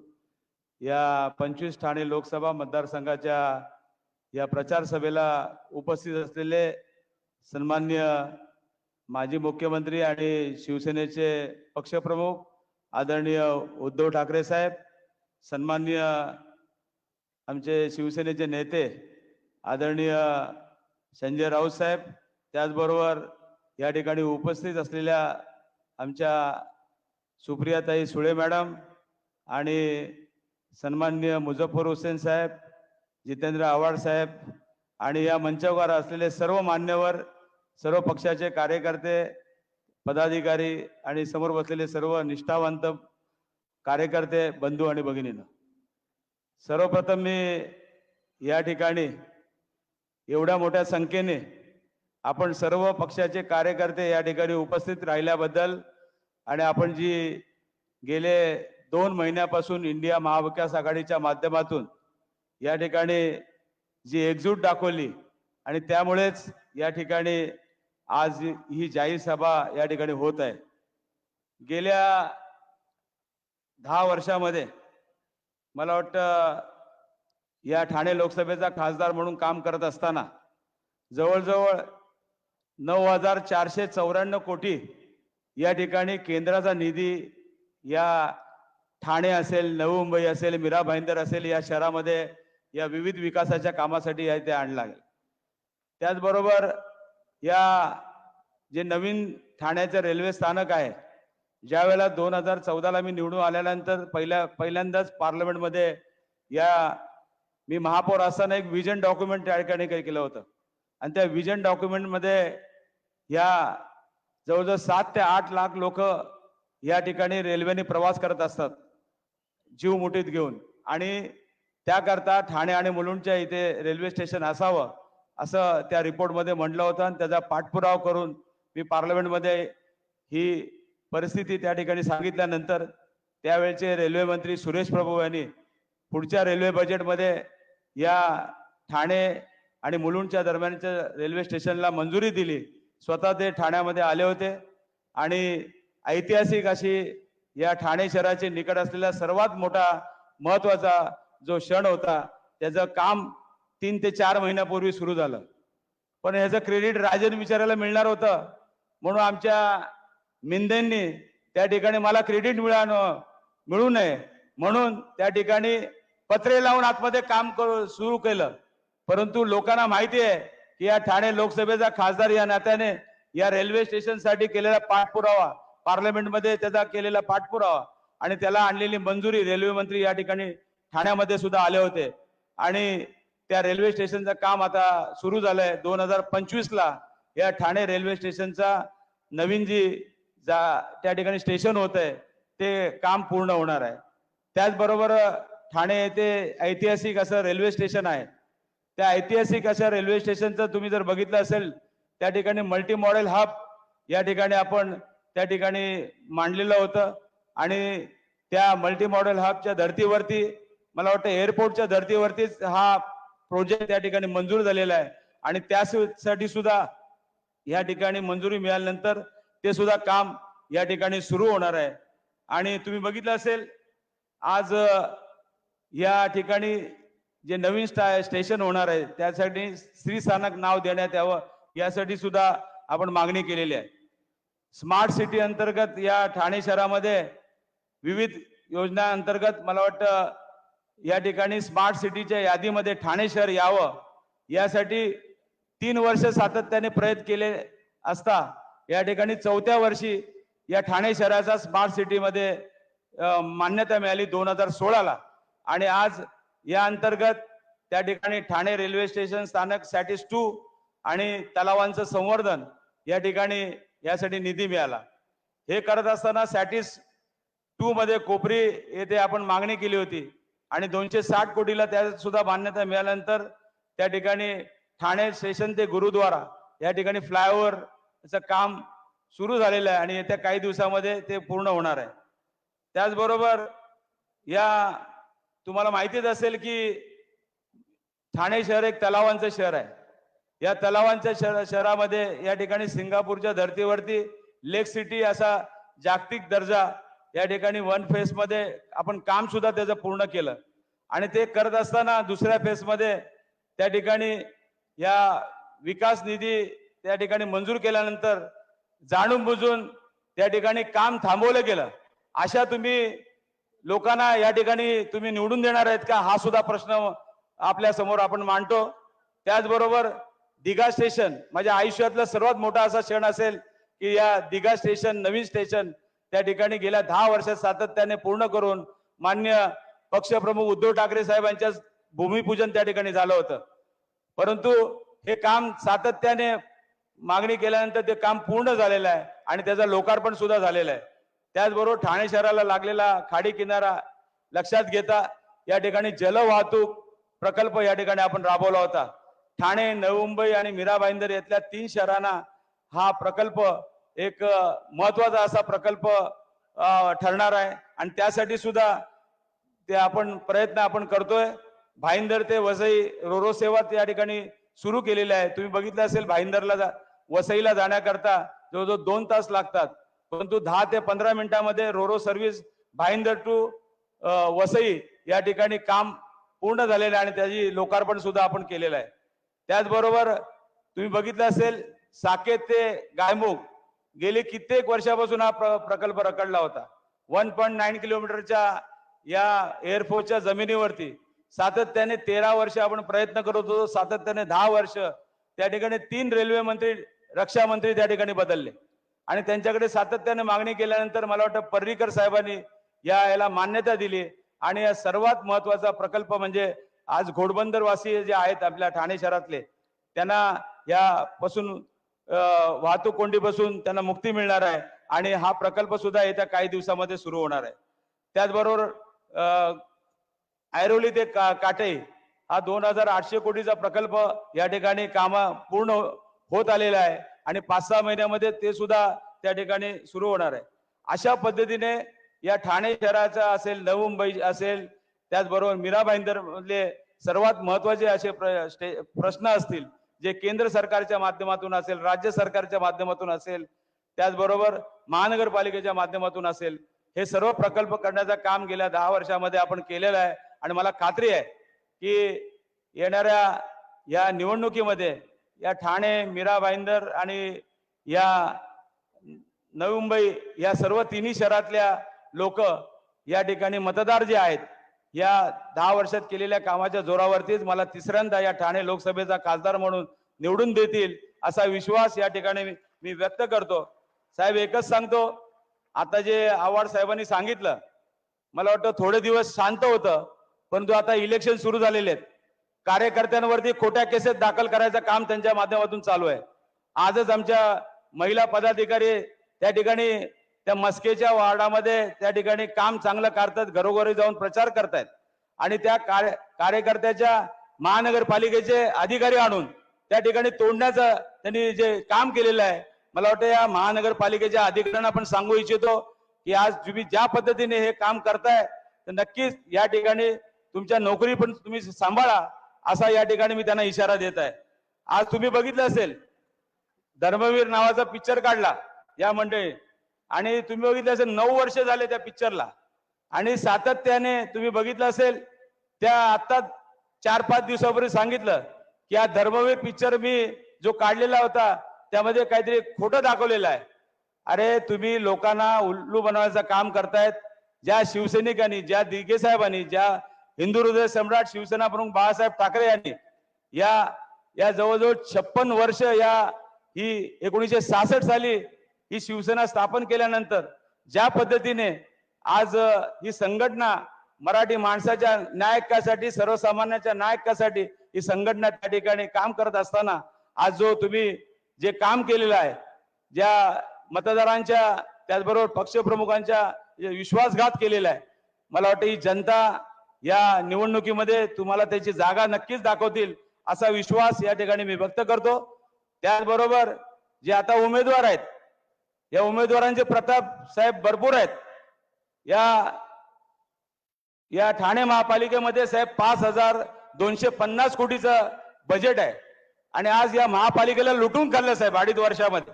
या 25 ठाणे लोकसभा मतदारसंघाच्या या प्रचार सभेला उपस्थित असलेले सन्माननीय माजी मुख्यमंत्री आणि शिवसेनेचे पक्षप्रमुख आदरणीय उद्धव ठाकरे साहेब, सन्माननीय आमचे शिवसेनेचे नेते आदरणीय संजय राऊत साहेब, त्याचबरोबर या ठिकाणी उपस्थित असलेल्या आमच्या सुप्रियाताई सुळे मॅडम आणि सन्माननीय मुझफ्फर हुसेन साहेब, जितेंद्र आव्हाड साहेब आणि या मंचावर असलेले सर्व मान्यवर, सर्व पक्षाचे कार्यकर्ते, पदाधिकारी आणि समोर बसलेले सर्व निष्ठावंत कार्यकर्ते, बंधू आणि भगिनींनो, सर्वप्रथम मी या ठिकाणी एवढ्या मोठ्या संख्येने आपण सर्व पक्षाचे कार्यकर्ते या ठिकाणी उपस्थित राहिल्याबद्दल आणि आपण जी गेले 2 महिन्यापासून इंडिया महाविकास आघाडीच्या माध्यमातून या ठिकाणी जी एकजूट दाखवली आणि त्यामुळेच या ठिकाणी आज ही जाहीर सभा या ठिकाणी होत आहे. गेल्या 10 वर्षामध्ये मला वाटतं या ठाणे लोकसभेचा खासदार म्हणून काम करत असताना जवळजवळ 9,494 कोटी या ठिकाणी केंद्राचा निधी या ठाणे असेल, नवी मुंबई असेल, मीरा भाईंदर असेल या शहरामध्ये या विविध विकासाच्या कामासाठी ते आणला गेला. त्याचबरोबर या जे नवीन ठाण्याचे रेल्वे स्थानक आहे, ज्या वेळेला 2014ला मी निवडून आल्यानंतर पहिल्यांदाच पार्लमेंटमध्ये मी महापौर असताना एक विजन डॉक्युमेंट त्या ठिकाणी केलं होतं आणि त्या विजन डॉक्युमेंटमध्ये या जवळजवळ 7 ते 8 लाख लोक या ठिकाणी रेल्वेने प्रवास करत असतात जीव मुठीत घेऊन, आणि त्याकरता ठाणे आणि मुलुंडच्या इथे रेल्वे स्टेशन असावं असं त्या रिपोर्टमध्ये म्हटलं होतं. आणि त्याचा पाठपुरावा करून मी पार्लमेंटमध्ये ही परिस्थिती त्या ठिकाणी सांगितल्यानंतर त्यावेळचे रेल्वे मंत्री सुरेश प्रभू यांनी पुढच्या रेल्वे बजेटमध्ये या ठाणे आणि मुलुंडच्या दरम्यानच्या रेल्वे स्टेशनला मंजुरी दिली. स्वतः ते ठाण्यामध्ये आले होते आणि ऐतिहासिक अशी या ठाणे शहराचे निकट असलेला सर्वात मोठा महत्वाचा जो क्षण होता, त्याचं काम 3 ते 4 महिन्यापूर्वी सुरू झालं. पण ह्याचं क्रेडिट राजन विचारायला मिळणार होतं, म्हणून आमच्या मिंदेंनी त्या ठिकाणी मला क्रेडिट मिळू नये म्हणून त्या ठिकाणी पत्रे लावून आतमध्ये काम सुरू केलं. परंतु लोकांना माहिती आहे की या ठाणे लोकसभेचा खासदार या नात्याने या रेल्वे स्टेशनसाठी केलेला पाठपुरावा, पार्लमेंटमध्ये त्याचा केलेला पाठपुरावा आणि त्याला आणलेली मंजुरी, रेल्वे मंत्री या ठिकाणी ठाण्यामध्ये सुद्धा आले होते आणि त्या रेल्वे स्टेशनचं काम आता सुरू झालंय. 2025 ला या ठाणे रेल्वे स्टेशनचा नवीन त्या ठिकाणी स्टेशन होत आहे ते काम पूर्ण होणार आहे. त्याचबरोबर ठाणे येथे ऐतिहासिक असं रेल्वे स्टेशन आहे. त्या ऐतिहासिक अशा रेल्वे स्टेशनचं तुम्ही जर बघितलं असेल, त्या ठिकाणी मल्टी मॉडेल हब या ठिकाणी आपण त्या ठिकाणी मांडलेलं होतं आणि त्या मल्टी मॉडेल हबच्या धर्तीवरती मला वाटतं एअरपोर्टच्या धर्तीवरतीच हा प्रोजेक्ट त्या ठिकाणी मंजूर झालेला आहे आणि त्यासाठी सुद्धा या ठिकाणी मंजुरी मिळाल्यानंतर ते सुद्धा काम या ठिकाणी सुरू होणार आहे. आणि तुम्ही बघितलं असेल आज या ठिकाणी जे नवीन स्टेशन होणार आहे त्यासाठी श्री स्थानक नाव देण्यात यावं यासाठी सुद्धा आपण मागणी केलेली आहे. स्मार्ट सिटी अंतर्गत या ठाणे शहरामध्ये विविध योजना अंतर्गत मला वाटतं या ठिकाणी स्मार्ट सिटीच्या यादीमध्ये ठाणे शहर यावं यासाठी 3 वर्ष सातत्याने प्रयत्न केले असता या ठिकाणी 4थ्या वर्षी या ठाणे शहराचा स्मार्ट सिटीमध्ये मान्यता मिळाली 2016 ला आणि आज या अंतर्गत त्या ठिकाणी ठाणे रेल्वे स्टेशन स्थानक सॅटिस 2 आणि तलावांचं संवर्धन या ठिकाणी यासाठी निधी मिळाला. हे करत असताना सॅटिस 2 मध्ये कोपरी येथे आपण मागणी केली होती आणि 260 कोटीला त्या सुद्धा मान्यता मिळाल्यानंतर त्या ठिकाणी ठाणे स्टेशन ते गुरुद्वारा या ठिकाणी फ्लायओव्हरचं काम सुरू झालेलं आहे आणि येत्या काही दिवसामध्ये ते पूर्ण होणार आहे. त्याचबरोबर या तुम्हाला माहितीच असेल की ठाणे शहर एक तलावांचं शहर आहे. या तलावांच्या शहरामध्ये या ठिकाणी सिंगापूरच्या धर्तीवरती लेक सिटी असा जागतिक दर्जा या ठिकाणी 1 फेज मध्ये आपण काम सुद्धा त्याचं पूर्ण केलं आणि ते करत असताना दुसऱ्या फेज मध्ये त्या ठिकाणी या विकास निधी त्या ठिकाणी मंजूर केल्यानंतर जाणून बुजून त्या ठिकाणी काम थांबवलं गेलं. अशा तुम्ही लोकांना या ठिकाणी तुम्ही निवडून देणार आहेत का, हा सुद्धा प्रश्न आपल्या समोर आपण मांडतो. त्याचबरोबर दिघा स्टेशन माझ्या आयुष्यातला सर्वात मोठा असा क्षण असेल की या दिघा स्टेशन नवीन स्टेशन त्या ठिकाणी गेल्या 10 वर्षात सातत्याने पूर्ण करून मान्य पक्षप्रमुख उद्धव ठाकरे साहेबांच्या भूमिपूजन त्या ठिकाणी झालं होतं. परंतु हे काम सातत्याने मागणी केल्यानंतर ते काम पूर्ण झालेलं आहे आणि त्याचं लोकार्पण सुद्धा झालेलं आहे. त्याचबरोबर ठाणे शहराला लागलेला खाडी किनारा लक्षात घेता या ठिकाणी जलवाहतूक प्रकल्प या ठिकाणी आपण राबवला होता. ठाणे, नवी मुंबई आणि मीरा भाईंदर यातल्या 3 शहरांना हा प्रकल्प एक महत्वाचा असा प्रकल्प ठरणार आहे आणि त्यासाठी सुद्धा ते आपण प्रयत्न करतोय. भाईंदर ते वसई रोरो सेवा या ठिकाणी सुरू केलेली आहे. तुम्ही बघितलं असेल भाईंदरला वसईला जाण्याकरता जवळजवळ 2 तास लागतात, परंतु 10 ते 15 मिनिटांमध्ये roro service Bhayandar to Vasai या ठिकाणी काम पूर्ण झालेलं आहे आणि त्याची लोकार्पण सुद्धा आपण केलेलं आहे. त्याचबरोबर तुम्ही बघितलं असेल साकेत ते गायमुख गेले कित्येक वर्षापासून हा प्रकल्प रखडला होता. 1.9 किलोमीटरच्या या एअरफोर्सच्या जमिनीवरती सातत्याने 13 वर्ष आपण प्रयत्न करत होतो. सातत्याने 10 वर्ष त्या ठिकाणी 3 रेल्वे मंत्री, रक्षा मंत्री त्या ठिकाणी बदलले आणि त्यांच्याकडे सातत्याने मागणी केल्यानंतर मला वाटतं पर्रीकर साहेबांनी याला मान्यता दिली आणि या सर्वात महत्वाचा प्रकल्प म्हणजे आज घोडबंदर वासी जे आहेत आपल्या ठाणे शहरातले त्यांना यापासून वाहतूक कोंडीपासून त्यांना मुक्ती मिळणार आहे आणि हा प्रकल्प सुद्धा येत्या काही दिवसामध्ये सुरू होणार आहे. त्याचबरोबर ऐरोली ते काटे हा 2800 कोटीचा प्रकल्प या ठिकाणी काम पूर्ण होत आलेला आहे आणि 5-6 महिन्यामध्ये ते सुद्धा त्या ठिकाणी सुरू होणार आहे. अशा पद्धतीने या ठाणे शहराचा असेल, नवी मुंबई असेल, त्याचबरोबर मीरा भाईंदर मधले सर्वात महत्वाचे असे प्रश्न असतील जे केंद्र सरकारच्या माध्यमातून असेल, राज्य सरकारच्या माध्यमातून असेल, त्याचबरोबर महानगरपालिकेच्या माध्यमातून असेल, हे सर्व प्रकल्प करण्याचं काम गेल्या 10 वर्षामध्ये आपण केलेलं आहे. आणि मला खात्री आहे की येणाऱ्या या निवडणुकीमध्ये या ठाणे, मीरा भाईंदर आणि या नवी मुंबई या सर्व तिन्ही शहरातल्या लोक या ठिकाणी मतदार जे आहेत, या 10 वर्षात केलेल्या कामाच्या जोरावरतीच मला तिसऱ्यांदा या ठाणे लोकसभेचा खासदार म्हणून निवडून देतील असा विश्वास या ठिकाणी मी व्यक्त करतो. साहेब, एकच सांगतो, आता जे आव्हाड साहेबांनी सांगितलं, मला वाटतं थोडे दिवस शांत होतं, परंतु आता इलेक्शन सुरू झालेले आहेत. कार्यकर्त्यांवरती खोट्या केसेस दाखल करायचं काम त्यांच्या माध्यमातून चालू आहे. आजच आमच्या महिला पदाधिकारी त्या ठिकाणी त्या मस्केच्या वार्डामध्ये त्या ठिकाणी काम चांगलं करतात, घरोघरी जाऊन प्रचार करतायत आणि त्या कार्यकर्त्याच्या महानगरपालिकेचे अधिकारी आणून त्या ठिकाणी तोडण्याचं त्यांनी जे काम केलेलं आहे, मला वाटतं या महानगरपालिकेच्या अधिकाऱ्यांना पण सांगू इच्छितो की आज तुम्ही ज्या पद्धतीने हे काम करताय तर नक्कीच या ठिकाणी तुमच्या नोकरी पण तुम्ही सांभाळा, असा या ठिकाणी मी त्यांना इशारा देत आहे. आज तुम्ही बघितलं असेल, धर्मवीर नावाचा पिक्चर काढला या मंडळी, आणि तुम्ही बघितलं असेल 9 वर्ष झाले त्या पिक्चरला, आणि सातत्याने तुम्ही बघितलं असेल, त्या आता 4-5 दिवसापूर्वी सांगितलं की हा धर्मवीर पिक्चर मी जो काढलेला होता त्यामध्ये काहीतरी खोटं दाखवलेलं आहे. अरे, तुम्ही लोकांना उल्लू बनवायचं काम करतायत. ज्या शिवसैनिकांनी, ज्या दिघे साहेबांनी, ज्या हिंदू हृदय सम्राट शिवसेना प्रमुख बाळासाहेब ठाकरे यांनी या जवळजवळ 56 वर्ष ही 1966 साली ही शिवसेना स्थापन केल्यानंतर ज्या पद्धतीने आज ही संघटना मराठी माणसाच्या न्याय सर्वसामान्यांच्या न्याय ही संघटना त्या ठिकाणी काम करत असताना आज जो तुम्ही जे काम केलेलं आहे, ज्या मतदारांच्या त्याचबरोबर पक्षप्रमुखांच्या विश्वासघात केलेला आहे, मला वाटतं ही जनता या निवडणुकीमध्ये तुम्हाला त्याची जागा नक्कीच दाखवतील असा विश्वास या ठिकाणी मी व्यक्त करतो. त्याचबरोबर जे आता उमेदवार आहेत, या उमेदवारांचे प्रताप साहेब भरपूर आहेत. या ठाणे महापालिकेमध्ये साहेब 5,250 कोटीचं बजेट आहे आणि आज या महापालिकेला लुटून काढलं साहेब 2.5 वर्षामध्ये.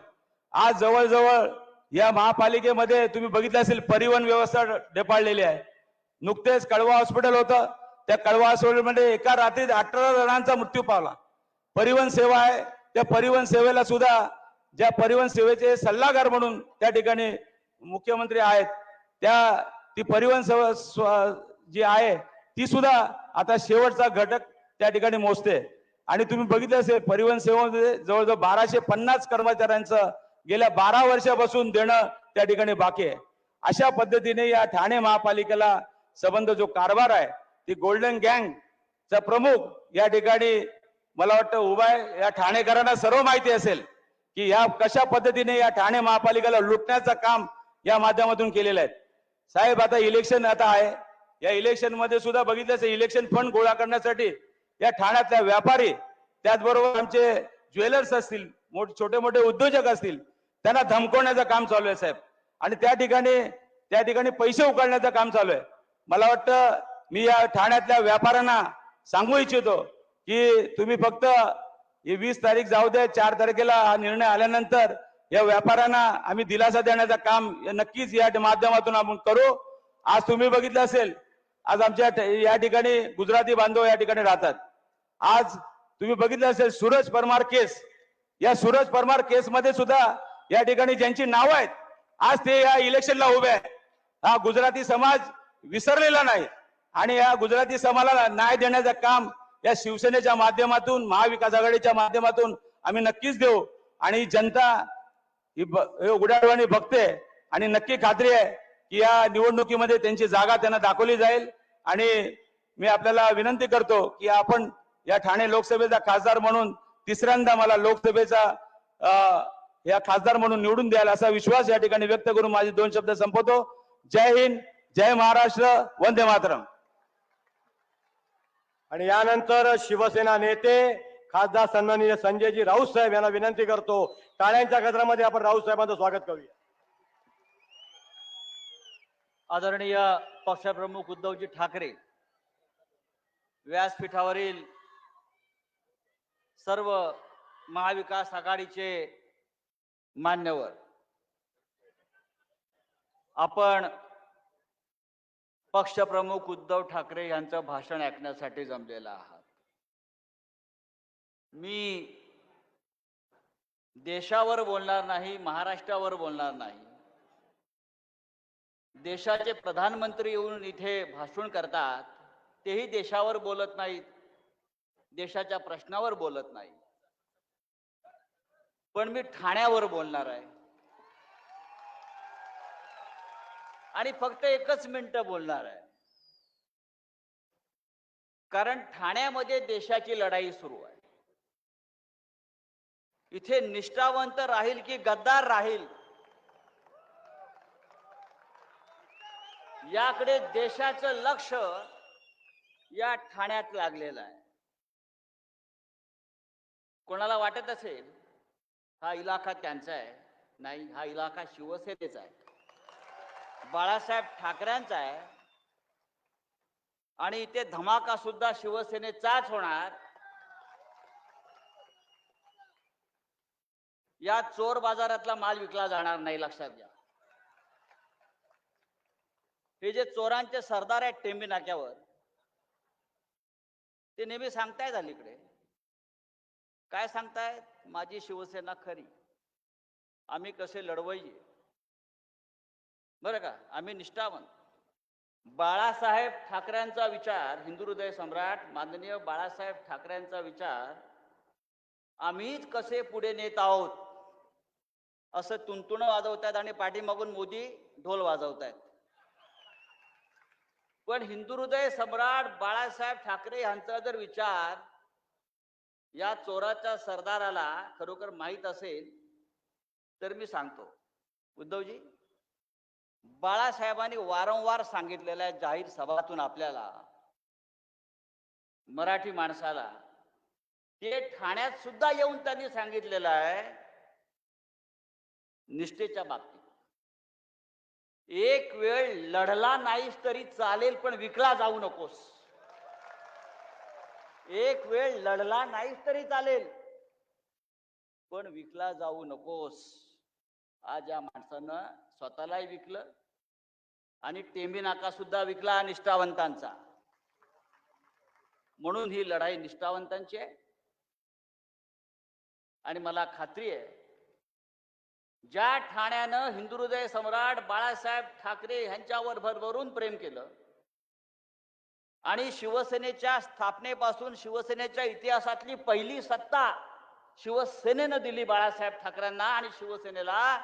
आज जवळजवळ या महापालिकेमध्ये तुम्ही बघितलं असेल, परिवहन व्यवस्था ढेपाळलेली आहे. नुकतेच कळवा हॉस्पिटल होतं, त्या कळवा हॉस्पिटलमध्ये एका रात्रीत 18 जणांचा मृत्यू पावला. परिवहन सेवा आहे, त्या परिवहन सेवेला सुद्धा ज्या परिवहन सेवेचे सल्लागार म्हणून त्या ठिकाणी मुख्यमंत्री आहेत, ती परिवहन सेवा जी आहे ती सुद्धा आता शेवटचा घटक त्या ठिकाणी मोजते. आणि तुम्ही बघितलं असेल, परिवहन सेवेमध्ये जवळजवळ 1250 कर्मचाऱ्यांचं गेल्या 12 वर्षापासून देणं त्या ठिकाणी बाकी आहे. अशा पद्धतीने या ठाणे महापालिकेला संबंध जो कारभार आहे, ती गोल्डन गँगचा प्रमुख या ठिकाणी मला वाटतं उभा आहे. या ठाणेकरांना सर्व माहिती असेल की या कशा पद्धतीने या ठाणे महापालिकेला लुटण्याचं काम या माध्यमातून केलेलं आहे. साहेब, आता इलेक्शन आता आहे, या इलेक्शन मध्ये सुद्धा बघितलं असेल, इलेक्शन फंड गोळा करण्यासाठी या ठाण्यातल्या व्यापारी, त्याचबरोबर आमचे ज्वेलर्स असतील, छोटे मोठे उद्योजक असतील, त्यांना धमकवण्याचं काम चालू आहे साहेब. आणि त्या ठिकाणी पैसे उकळण्याचं काम चालू आहे. मला वाटतं मी या ठाण्यातल्या व्यापाऱ्यांना सांगू इच्छितो की तुम्ही फक्त 20 तारीख जाऊ दे, 4 तारखेला हा निर्णय आल्यानंतर या व्यापाऱ्यांना आम्ही दिलासा देण्याचं काम नक्कीच या माध्यमातून आपण करू. आज तुम्ही बघितलं असेल, आज आमच्या या ठिकाणी गुजराती बांधव या ठिकाणी राहतात. आज तुम्ही बघितलं असेल सूरज परमार केस, या सूरज परमार केस मध्ये सुद्धा या ठिकाणी ज्यांची नावं आहेत, आज ते या इलेक्शनला उभे आहेत. हा गुजराती समाज विसरलेला नाही आणि या गुजराती समाजाला न्याय देण्याचं काम या शिवसेनेच्या माध्यमातून, महाविकास आघाडीच्या माध्यमातून आम्ही नक्कीच देऊ. आणि जनता ही उघड्याडोळ्याने बघते आणि नक्की खात्री आहे की या निवडणुकीमध्ये त्यांची जागा त्यांना दाखवली जाईल. आणि मी आपल्याला विनंती करतो की आपण या ठाणे लोकसभेचा खासदार म्हणून तिसऱ्यांदा मला लोकसभेचा या खासदार म्हणून निवडून द्याल असा विश्वास या ठिकाणी व्यक्त करून माझे 2 शब्द संपवतो. जय हिंद, जय महाराष्ट्र, वंदे मातरम. आणि यानंतर शिवसेना नेते खासदार सन्माननीय संजयजी राऊत साहेब यांना विनंती करतो, टाळ्यांच्या गजरामध्ये आपण राऊत साहेबांचं स्वागत करूया. आदरणीय पक्षप्रमुख उद्धवजी ठाकरे, व्यासपीठावरील सर्व महाविकास आघाडीचे मान्यवर, आपण पक्षप्रमुख उद्धव ठाकरे यांचं भाषण ऐकण्यासाठी जमलेला आहात. मी देशावर बोलणार नाही, महाराष्ट्रावर बोलणार नाही. देशाचे प्रधानमंत्री येऊन इथे भाषण करतात, तेही देशावर बोलत नाहीत, देशाच्या प्रश्नावर बोलत नाही. पण मी ठाण्यावर बोलणार आहे आणि फक्त 1 मिनिट बोलणार आहे. कारण ठाण्यामध्ये देशाची लढाई सुरू आहे. इथे निष्ठावंत राहील की गद्दार राहील, याकडे देशाचं लक्ष या ठाण्यात लागलेलं आहे. कोणाला वाटत असेल हा इलाका त्यांचा आहे, नाही, हा इलाका शिवसेनेचा आहे, बाळासाहेब ठाकरेंचा आहे. आणि इथे धमाका सुद्धा शिवसेनेचाच होणार. या चोर बाजारातला माल विकला जाणार नाही, लक्षात घ्या. हे जे चोरांचे सरदार आहेत टेंबी नाक्यावर, ते नेहमी सांगतायत अलीकडे काय सांगतायत, माझी शिवसेना खरी, आम्ही कसे लढवय्ये, बरं का, आम्ही निष्ठावंत. बाळासाहेब ठाकरेंचा विचार, हिंदू हृदय सम्राट माननीय बाळासाहेब ठाकरेंचा विचार आम्हीच कसे पुढे नेत आहोत असं तुणतुण वाजवतात आणि पाठीमागून मोदी ढोल वाजवतायत. पण हिंदू हृदय सम्राट बाळासाहेब ठाकरे यांचा जर विचार या चोराच्या सरदाराला खरोखर माहीत असेल तर मी सांगतो, उद्धवजी, बाळासाहेबांनी वारंवार सांगितलेल्या जाहीर सभातून आपल्याला, मराठी माणसाला, ते ठाण्यात सुद्धा येऊन त्यांनी सांगितलेलं आहे, निष्ठेच्या बाबतीत एक वेळ लढला नाहीस तरी चालेल पण विकला जाऊ नकोस. एक वेळ लढला नाहीस तरी चालेल पण विकला जाऊ नकोस. आज या माणसानं स्वतःलाही विकलं आणि टेंबी नाका सुद्धा विकला निष्ठावंतांचा. म्हणून ही लढाई निष्ठावंतांची आहे. आणि मला खात्री आहे, ज्या ठाण्यानं हिंदू हृदय सम्राट बाळासाहेब ठाकरे यांच्यावर भरभरून प्रेम केलं आणि शिवसेनेच्या स्थापनेपासून शिवसेनेच्या इतिहासातली पहिली सत्ता शिवसेनेनं दिली बाळासाहेब ठाकरेंना आणि शिवसेनेला,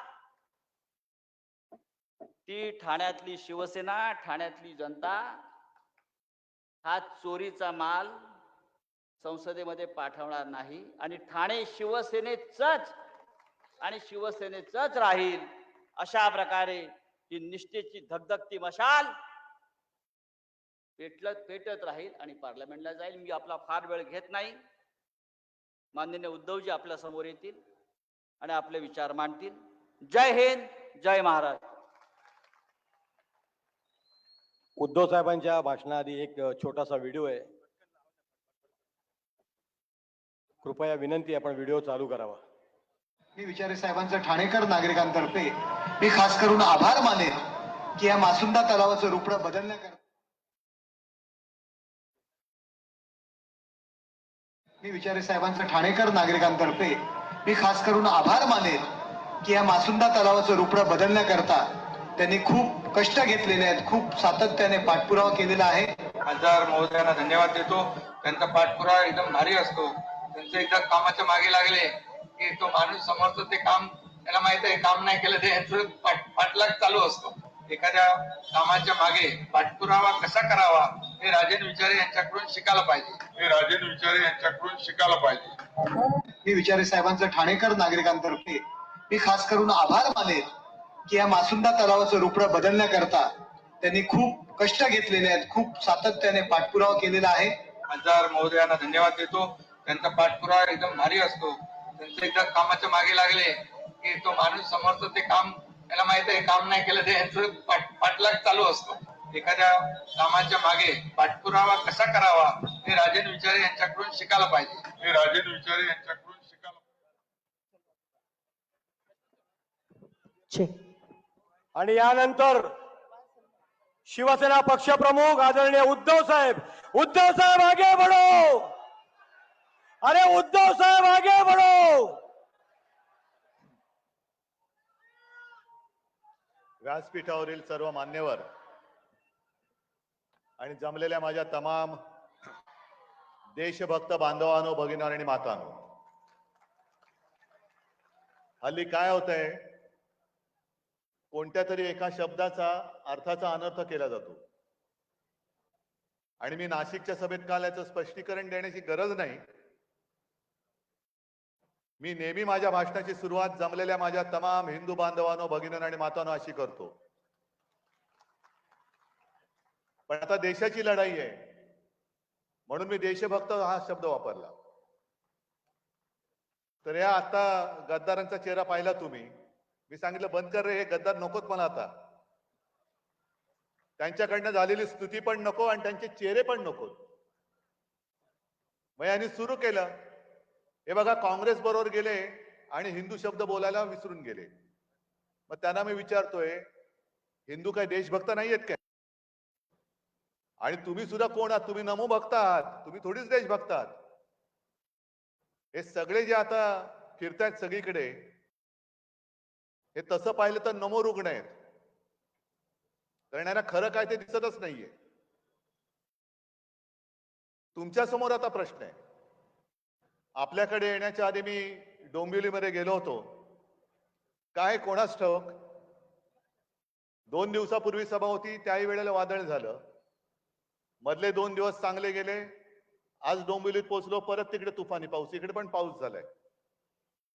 ती ठाण्यातली शिवसेना, ठाण्यातली जनता हा चोरीचा माल संसदेमध्ये पाठवणार नाही आणि ठाणे शिवसेनेचंच आणि शिवसेनेचंच राहील. अशा प्रकारे ही निष्ठेची धगधगती मशाल पेटत राहील आणि पार्लमेंटला जाईल. मी आपला फार वेळ घेत नाही. माननीय उद्धवजी आपल्या समोर येतील आणि आपले विचार मांडतील. जय हिंद, जय महाराष्ट्र. उद्धव साहेबांच्या भाषणाआधी एक छोटासा व्हिडिओ आहे, कृपया विनंती आहे आपण व्हिडिओ चालू करावा. मी विचारे साहेबांचं ठाणेकर नागरिकांतर्फे मी खास करून आभार मानेन की या मासुंदा तलावाचं रूपडं बदलण्याकरता मी विचारे साहेबांचं ठाणेकर नागरिकांतर्फे मी खास करून आभार मानेन की या मासुंदा तलावाचं रूपडं बदलण्याकरता त्यांनी खूप कष्ट घेतलेले आहेत, खूप सातत्याने पाठपुरावा केलेला आहे. खासदार महोदयांना धन्यवाद देतो. त्यांचा पाठपुरावा एकदम भारी असतो. त्यांचं एकदा कामाच्या मागे लागले की तो माणूस समोरचं ते काम त्याला माहित आहे, काम नाही केलं ते यांचं पाठलाग चालू असतो. एखाद्या कामाच्या मागे पाठपुरावा कसा करावा हे राजेंद्र विचारे यांच्याकडून शिकायला पाहिजे. मी विचारे साहेबांचं ठाणेकर नागरिकांतर्फे मी खास करून आभार मानेन की या मासुंदा तलावाचं रूपडं बदलण्याकरता त्यांनी खूप कष्ट घेतलेले आहेत, खूप सातत्याने पाठपुरावा केलेला आहे. खासदार महोदयांना धन्यवाद देतो. त्यांचा पाठपुरावा एकदम भारी असतो. त्यांचं एकदा कामाच्या मागे लागले की तो माणूस समोरचं ते काम त्याला माहित आहे, काम नाही केलं ते यांचं पाठलाग चालू असतो. एखाद्या कामाच्या मागे पाठपुरावा कसा करावा हे राजेंद्र विचारे यांच्याकडून शिकायला पाहिजे. आणि यानंतर शिवसेना पक्षप्रमुख आदरणीय उद्धव साहेब आगे बढ़ो. अरे उद्धव साहेब आगे बढ़ो. व्यासपीठावरील सर्व मान्यवर आणि जमलेल्या माझ्या तमाम देशभक्त बांधवांनो, भगिनींनो आणि मातांनो, हल्ली काय होतंय, कोणत्या तरी एका शब्दाचा अर्थाचा अनर्थ केला जातो. आणि मी नाशिकच्या सभेत काल याचं स्पष्टीकरण देण्याची गरज नाही. मी नेहमी माझ्या भाषणाची सुरुवात जमलेल्या माझ्या तमाम हिंदू बांधवांनो, भगिनींनो आणि मातांनो अशी करतो. पण आता देशाची लढाई आहे म्हणून मी देशभक्त हा शब्द वापरला. तर या आता गद्दारांचा चेहरा पाहिला तुम्ही. मी सांगितलं बंद कर रे, हे गद्दार नकोत मला आता. त्यांच्याकडनं झालेली स्तुती पण नको आणि त्यांचे चेहरे पण नकोत. मग यांनी सुरू केलं, हे बघा काँग्रेस बरोबर गेले आणि हिंदू शब्द बोलायला विसरून गेले. मग त्यांना मी विचारतोय, हिंदू काय देशभक्त नाहीयेत काय? आणि तुम्ही सुद्धा कोण आहात? तुम्ही नमो भक्त आहात, तुम्ही थोडीच देशभक्त आहात. हे सगळे जे आता फिरतायत सगळीकडे, हे तसं पाहिलं तर नमो रुग्ण आहेत. कारण यांना खरं काय ते दिसतच नाहीये. तुमच्या समोर आता प्रश्न आहे. आपल्याकडे येण्याच्या आधी मी डोंबिवलीमध्ये गेलो होतो. काय कोणास ठाऊक, 2 दिवसापूर्वी सभा होती, त्याही वेळेला वादळ झालं. मधले 2 दिवस चांगले गेले. आज डोंबिवलीत पोहोचलो, परत तिकडे तुफानी पाऊस, इकडे पण पाऊस झालाय.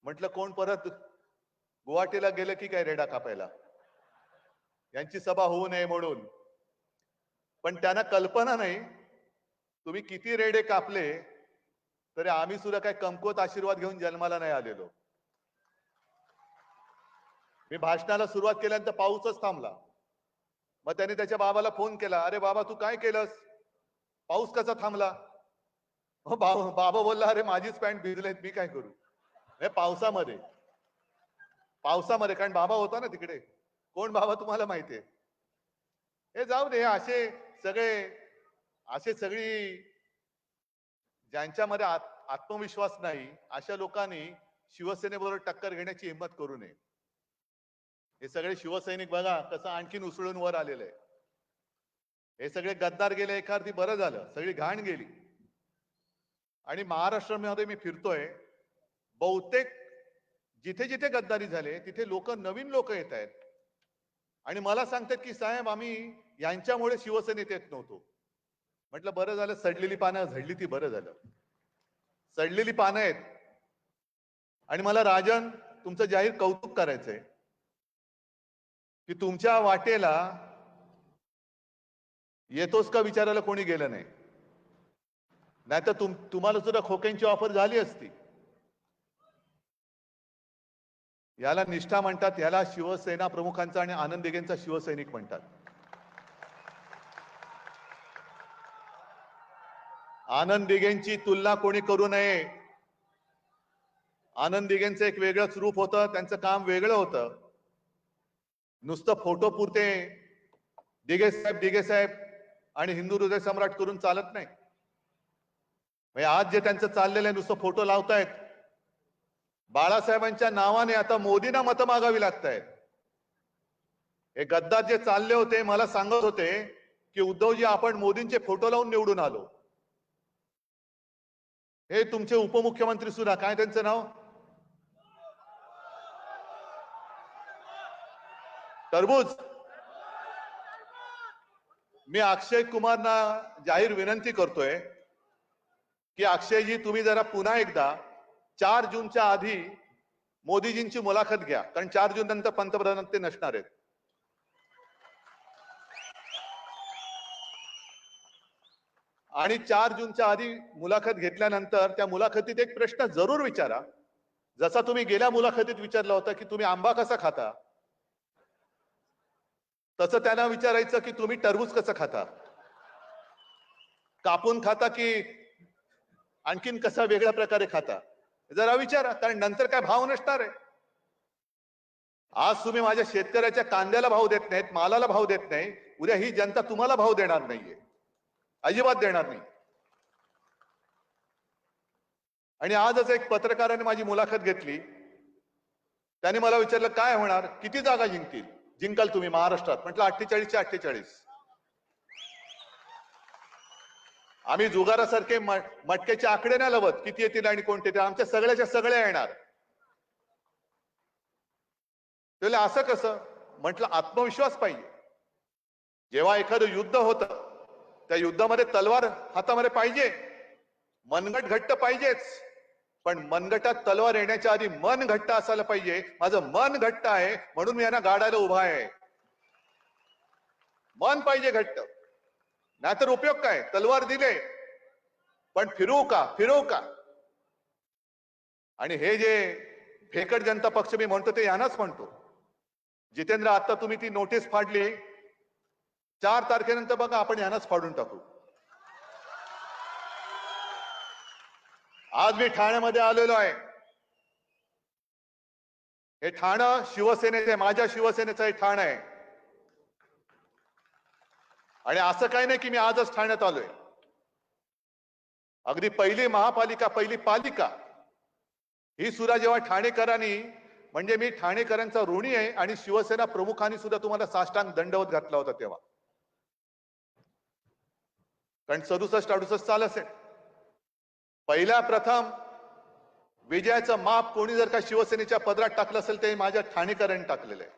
म्हटलं कोण परत गुवाहाटीला गेलं की काय रेडा कापायला, यांची सभा होऊ नये म्हणून. पण त्यांना कल्पना नाही, तुम्ही किती रेडे कापले तरी आम्ही सुद्धा काय कमकुवत आशीर्वाद घेऊन जन्माला नाही आलेलो. मी भाषणाला सुरुवात केल्यानंतर पाऊसच थांबला. मग त्याने त्याच्या बाबाला फोन केला, अरे बाबा तू काय केलंस, पाऊस कसा थांबला? बाबा बोलला, अरे माझीच पॅन्ट भिजलेत, मी काय करू. हे पावसामध्ये कारण बाबा होता ना तिकडे. कोण बाबा तुम्हाला माहितीये. हे जाऊ दे. असे सगळी ज्यांच्यामध्ये आत्मविश्वास नाही अशा लोकांनी शिवसेनेबरोबर टक्कर घेण्याची हिंमत करू नये. हे सगळे शिवसैनिक बघा कसं आणखीन उसळून वर आलेलं आहे. हे सगळे गद्दार गेले, एका अर्थी बरं झालं, सगळी घाण गेली. आणि महाराष्ट्रामध्ये मी फिरतोय, बहुतेक जिथे जिथे गद्दारी झाले तिथे नवीन लोक येत आहेत आणि मला सांगतात की साहेब आम्ही यांच्यामुळे शिवसेनेत येत नव्हतो. म्हटलं बरं झालं, सडलेली पानं झडली ती, बरं झालं. सडलेली पानं आहेत. आणि मला राजन तुमचं जाहीर कौतुक करायचंय की तुमच्या वाटेला येतोस का विचारायला कोणी गेलं नाही. नाहीतर तुम्हाला सुद्धा खोक्यांची ऑफर झाली असती. याला निष्ठा म्हणतात, याला शिवसेना प्रमुखांचा आणि आनंद दिघेंचा शिवसैनिक म्हणतात. आनंद दिघेंची तुलना कोणी करू नये. आनंद दिघेंचं एक वेगळंच रूप होतं, त्यांचं काम वेगळं होतं. नुसतं फोटो पुरते दिघे साहेब आणि हिंदू हृदय सम्राट करून चालत नाही. आज जे त्यांचं चाललेलं आहे, नुसतं फोटो लावतायत. बाळासाहेबांच्या नावाने आता मोदींना मतं मागावी लागतायत. हे गद्दार जे चालले होते मला सांगत होते की उद्धवजी आपण मोदींचे फोटो लावून निवडून आलो. हे तुमचे उपमुख्यमंत्री सुद्धा, काय त्यांचं नाव, टरबूज. मी अक्षय कुमारना जाहीर विनंती करतोय की अक्षयजी तुम्ही जरा पुन्हा एकदा 4 जूनच्या आधी मोदीजींची मुलाखत घ्या, कारण 4 जून नंतर पंतप्रधान ते नसणार आहेत. आणि 4 जूनच्या आधी मुलाखत घेतल्यानंतर त्या मुलाखतीत एक प्रश्न जरूर विचारा, जसा तुम्ही गेल्या मुलाखतीत विचारला होता की तुम्ही आंबा कसा खाता, तसं त्यांना विचारायचं की तुम्ही टरबूज कसं खाता, कापून खाता की आणखीन कसा वेगळ्या प्रकारे खाता, जरा विचारा. कारण नंतर काय भाव नसणार आहे. आज तुम्ही माझ्या शेतकऱ्याच्या कांद्याला भाव देत नाहीत, मालाला भाव देत नाही, उद्या ही जनता तुम्हाला भाव देणार नाहीये, अजिबात देणार नाही. आणि आजच एक पत्रकाराने माझी मुलाखत घेतली. त्याने मला विचारलं काय होणार, किती जागा जिंकाल तुम्ही महाराष्ट्रात? म्हटलं 48च्या 48. आम्ही जुगारासारखे मटक्याचे आकडे नाही लावत किती येतील आणि कोणते ते, आमच्या सगळ्याच्या सगळ्या येणार. त्याला असं कसं? म्हटलं आत्मविश्वास पाहिजे. जेव्हा एखादं युद्ध होतं त्या युद्धामध्ये तलवार हातामध्ये पाहिजे, मनगट घट्ट पाहिजेच, पण मनगटात तलवार येण्याच्या आधी मन घट्ट असायला पाहिजे. माझं मन घट्ट आहे म्हणून मी यांना गाडायला उभा आहे. मन पाहिजे घट्ट, नाहीतर उपयोग काय? तलवार दिले पण फिरवू का? आणि हे जे फेकट जनता पक्ष मी म्हणतो ते यांनाच म्हणतो. जितेंद्र, आता तुम्ही ती नोटीस फाडली, 4 तारखेनंतर बघा आपण यांनाच फाडून टाकू. आज मी ठाण्यामध्ये आलेलो आहे. हे ठाणं शिवसेनेचे, माझ्या शिवसेनेचं हे ठाण आहे. आणि असं काही नाही की मी आजच ठाण्यात आलोय. अगदी पहिली महापालिका, पहिली पालिका ही सुद्धा जेव्हा ठाणेकरांनी, म्हणजे मी ठाणेकरांचा ऋणी आहे आणि शिवसेना प्रमुखांनी सुद्धा तुम्हाला साष्टांग दंडवत घातला होता तेव्हा. कारण 67-68 साल असेल. पहिल्या प्रथम विजयाचं माप कोणी जर का शिवसेनेच्या पदरात टाकलं असेल ते माझ्या ठाणेकरांनी टाकलेलं आहे.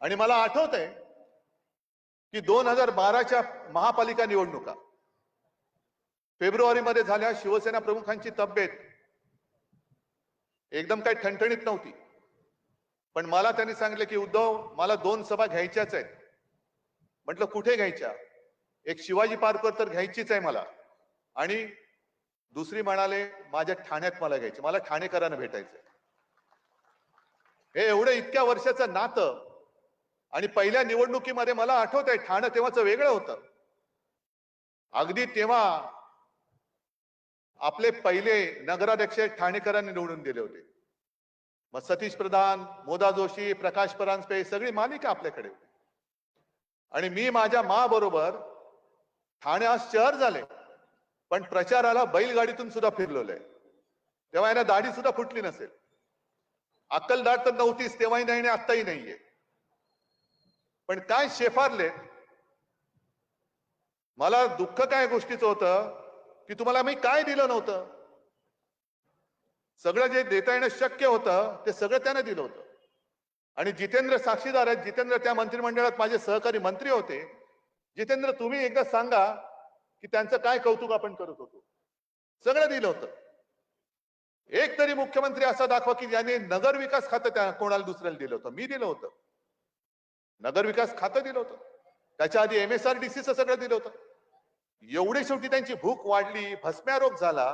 आणि मला आठवत आहे की 2012च्या महापालिका निवडणुका फेब्रुवारीमध्ये झाल्या. शिवसेना प्रमुखांची तब्येत एकदम काही ठणठणीत नव्हती, पण मला त्यांनी सांगितलं की उद्धव, मला 2 सभा घ्यायच्याच आहेत. म्हटलं कुठे घ्यायच्या? एक शिवाजी पार्कवर तर घ्यायचीच आहे मला, आणि दुसरी म्हणाले माझ्या ठाण्यात मला घ्यायची, मला ठाणेकरांना भेटायचंय. हे एवढं इतक्या वर्षाचं नातं. आणि पहिल्या निवडणुकीमध्ये मला आठवत आहे ठाणं तेव्हाचं वेगळं होतं. अगदी तेव्हा आपले पहिले नगराध्यक्ष ठाणेकरांनी निवडून दिले होते. मग सतीश प्रधान, मोदा जोशी, प्रकाश परांजपे सगळी मालिका आपल्याकडे होती. आणि मी माझ्या बरोबर ठाणे आज शहर झाले, पण प्रचाराला बैलगाडीतून सुद्धा फिरलोय. तेव्हा यांना दाढी सुद्धा फुटली नसेल. अक्कलदाढ तर नव्हतीच तेव्हाही नाही आणि आत्ताही नाहीये. पण काय शेफारले. मला दुःख काय गोष्टीचं होतं की तुम्हाला मी काय दिलं नव्हतं. सगळं जे देता येणं शक्य होतं ते सगळं त्याने दिलं होतं. आणि जितेंद्र साक्षीदार आहेत. जितेंद्र त्या मंत्रिमंडळात माझे सहकारी मंत्री होते. जितेंद्र, तुम्ही एकदा सांगा की त्यांचं काय कौतुक आपण करत होतो. सगळं दिलं होतं. एक तरी मुख्यमंत्री असा दाखवा की ज्याने नगर विकास खातं त्या कोणाला दुसऱ्याला दिलं होतं. मी दिलं होतं. नगर विकास खातं दिलं होतं. त्याच्या आधी MSRDCचं सगळं दिलं होतं. एवढी शेवटी त्यांची भूक वाढली, भस्म्यारोग झाला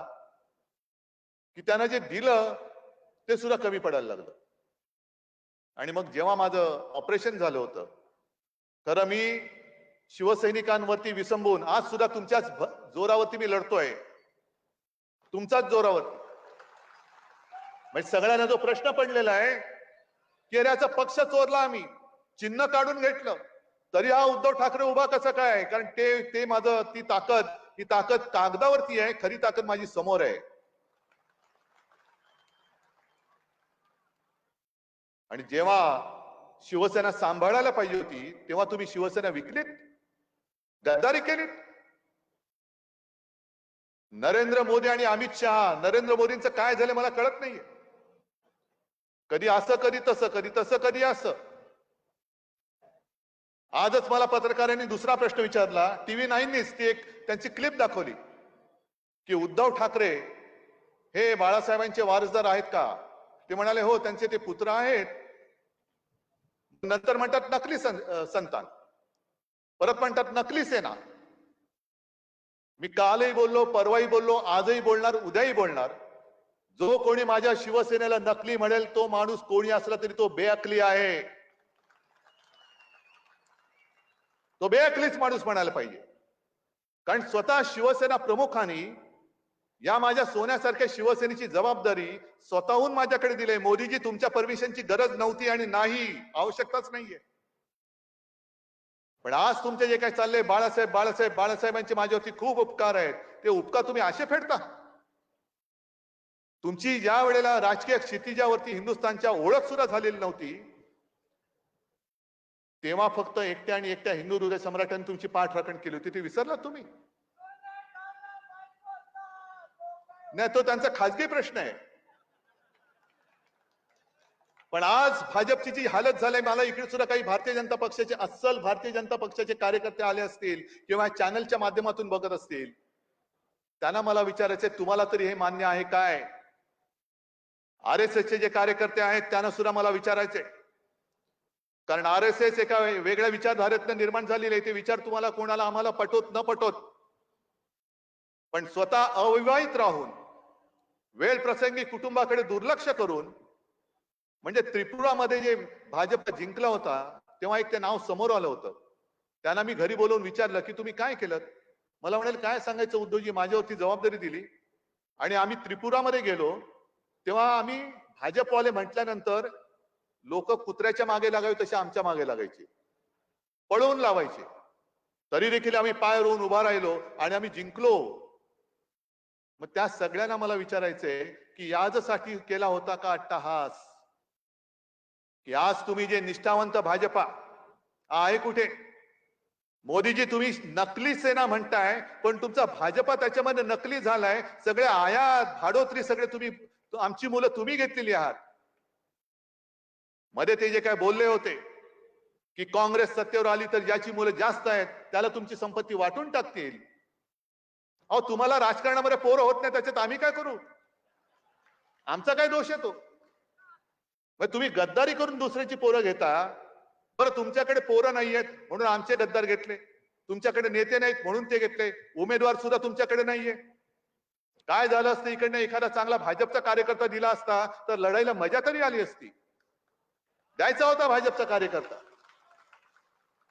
की त्यांना जे दिलं ते सुद्धा कमी पडायला लागलं. आणि मग जेव्हा माझं ऑपरेशन झालं होतं, खरं मी शिवसैनिकांवरती विसंबून आज सुद्धा तुमच्याच जोरावरती मी लढतोय, तुमचाच जोरावरती. म्हणजे सगळ्यांना जो प्रश्न पडलेला आहे की अरे याचा पक्ष चोरला, आम्ही चिन्ह काढून घेतलं तरी हा उद्धव ठाकरे उभा कसं काय? कारण ते माझं ही ताकद कागदावरती आहे, खरी ताकद माझी समोर आहे. आणि जेव्हा शिवसेना सांभाळायला पाहिजे होती तेव्हा तुम्ही शिवसेना विकलीत, गद्दारी केलीत. नरेंद्र मोदी आणि अमित शहा, नरेंद्र मोदींचं काय झालं मला कळत नाहीये. कधी असं, कधी तसं, कधी तसं, कधी असं. आजच मला पत्रकारांनी दुसरा प्रश्न विचारला. TV9नीच ती एक त्यांची क्लिप दाखवली की उद्धव ठाकरे हे बाळासाहेबांचे वारसदार आहेत का? ते म्हणाले हो, त्यांचे ते पुत्र आहेत. नंतर म्हणतात नकली संतान, परत म्हणतात नकली सेना. मी कालही बोललो, परवाही बोललो, आजही बोलणार, उद्याही बोलणार. जो कोणी माझ्या शिवसेनेला नकली म्हणेल तो माणूस कोणी असला तरी तो बेअकली आहे. तो बेअकलीच माणूस म्हणायला पाहिजे. कारण स्वतः शिवसेना प्रमुखांनी या माझ्या सोन्यासारख्या शिवसेनेची जबाबदारी स्वतःहून माझ्याकडे दिली. मोदीजी, तुमच्या परमिशनची गरज नव्हती आणि नाही, आवश्यकताच नाहीये. पण आज तुमचे जे काही चाललंय, बाळासाहेब बाळासाहेब बाळासाहेबांचे माझ्यावरती खूप उपकार आहेत, ते उपकार तुम्ही असे फेडता? तुमची ज्या वेळेला राजकीय क्षितिजावरती हिंदुस्थानच्या ओळख सुद्धा झालेली नव्हती, तेव्हा फक्त एकट्या आणि एकट्या हिंदू हृदय सम्राटांनी तुमची पाठराखण केली होती. ती विसरलात तुम्ही? नाही, तो त्यांचा खासगी प्रश्न आहे. पण आज भाजपची जी हालत झाली, मला इकडे सुद्धा काही भारतीय जनता पक्षाचे, अस्सल भारतीय जनता पक्षाचे कार्यकर्ते आले असतील किंवा चॅनलच्या माध्यमातून बघत असतील, त्यांना मला विचारायचंय, तुम्हाला तरी हे मान्य आहे काय? RSSचे जे कार्यकर्ते आहेत त्यांना सुद्धा मला विचारायचंय, कारण RSS एका वेगळ्या विचारधारेतनं निर्माण झालेले, ते विचार तुम्हाला कोणाला आम्हाला पटोत न पटोत, पण स्वतः अविवाहित राहून वेळ प्रसंगी कुटुंबाकडे दुर्लक्ष करून, म्हणजे त्रिपुरामध्ये जे भाजप जिंकला होता तेव्हा एक ते नाव समोर आलं होतं. त्यांना मी घरी बोलवून विचारलं की तुम्ही काय केलं? मला म्हणाले, काय सांगायचं उद्धवजी, माझ्यावरती जबाबदारी दिली आणि आम्ही त्रिपुरामध्ये गेलो तेव्हा आम्ही भाजपवाले म्हटल्यानंतर लोक कुत्र्याच्या मागे लागावे तसे आमच्या मागे लागायचे, पळवून लावायचे. तरी देखील आम्ही पाय रोवून उभा राहिलो आणि आम्ही जिंकलो. मग त्या सगळ्यांना मला विचारायचंय की याजसाठी केला होता का अट्टाहास? की आज तुम्ही जे निष्ठावंत भाजपा आहे कुठे? मोदीजी, तुम्ही नकली सेना म्हणताय, पण तुमचा भाजपा त्याच्यामध्ये नकली झालाय. सगळे आयात भाडोत्री सगळे तुम्ही, आमची मुलं तुम्ही घेतलेली आहात. मध्ये ते जे काय बोलले होते की काँग्रेस सत्तेवर आली तर ज्याची मुलं जास्त आहेत त्याला तुमची संपत्ती वाटून टाकतील. अहो, तुम्हाला राजकारणामध्ये पोरं होत नाही, त्याच्यात आम्ही काय करू? आमचा काय दोष येतो? मग तुम्ही गद्दारी करून दुसऱ्याची पोरं घेता. बरं, तुमच्याकडे पोरं नाहीयेत म्हणून आमचे गद्दार घेतले, तुमच्याकडे नेते नाहीत म्हणून ते घेतले, उमेदवार सुद्धा तुमच्याकडे नाहीये. काय झालं असतं, इकडनं एखादा चांगला भाजपचा कार्यकर्ता दिला असता तर लढाईला मजा तरी आली असती. द्यायचा होता भाजपचा कार्यकर्ता,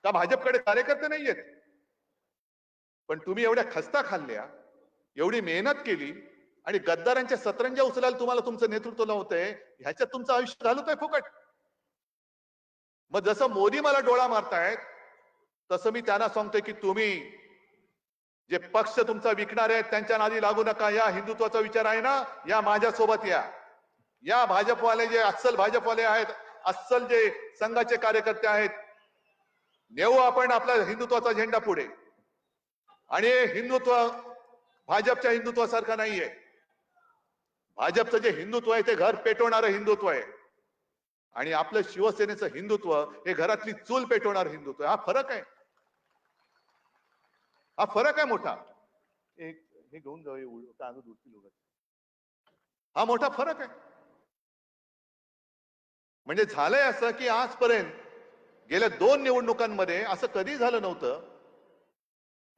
का भाजपकडे कार्यकर्ते नाहीयेत? पण तुम्ही एवढ्या खस्ता खाल्ल्या, एवढी मेहनत केली आणि गद्दारांच्या सतरंजा उचलायला तुम्हाला तुमचं नेतृत्व लावतंय, ह्याच्यात तुमचं आयुष्य घालवतंय फुकट. मग जसं मोदी मला डोळा मारतायत तसं मी त्यांना सांगतोय की तुम्ही जे पक्ष तुमचा विकणार आहेत त्यांच्या नादी लागू नका. या हिंदुत्वाचा विचार आहे ना, या माझ्यासोबत या भाजपवाले जे अस्सल भाजपवाले आहेत, अस्सल जे संघाचे कार्यकर्ते आहेत, नेऊ आपण आपला हिंदुत्वाचा झेंडा पुढे. आणि हिंदुत्व भाजपच्या हिंदुत्वासारखं नाहीये. भाजपचं जे हिंदुत्व आहे ते घर पेटवणारं हिंदुत्व आहे आणि आपलं शिवसेनेचं हिंदुत्व हे घरातली चूल पेटवणारं हिंदुत्व आहे. हा फरक आहे, हा फरक आहे मोठा. हे घेऊन जाऊ, कागद उडतील उगाच. हा मोठा फरक आहे. म्हणजे झालंय असं की आजपर्यंत गेल्या 2 निवडणुकांमध्ये असं कधी झालं नव्हतं.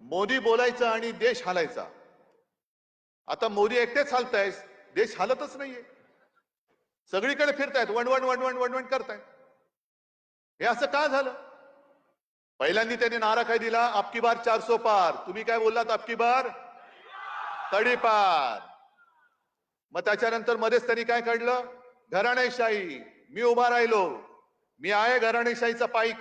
मोदी बोलायचं आणि देश हालायचा. आता मोदी एकटेच हालताय, देश हालतच नाहीये. सगळीकडे फिरतायत, वणवण वणवण वणवण करतायत. हे असं का झालं? पहिल्यांदा त्यांनी नारा काय दिला? अबकी बार 400 पार. तुम्ही काय बोललात? अबकी बार तडीपार. मग त्याच्यानंतर मध्येच त्यांनी काय काढलं? घराणेशाही. मी उभा राहिलो, मी आहे घराणेशाहीचा पाईक.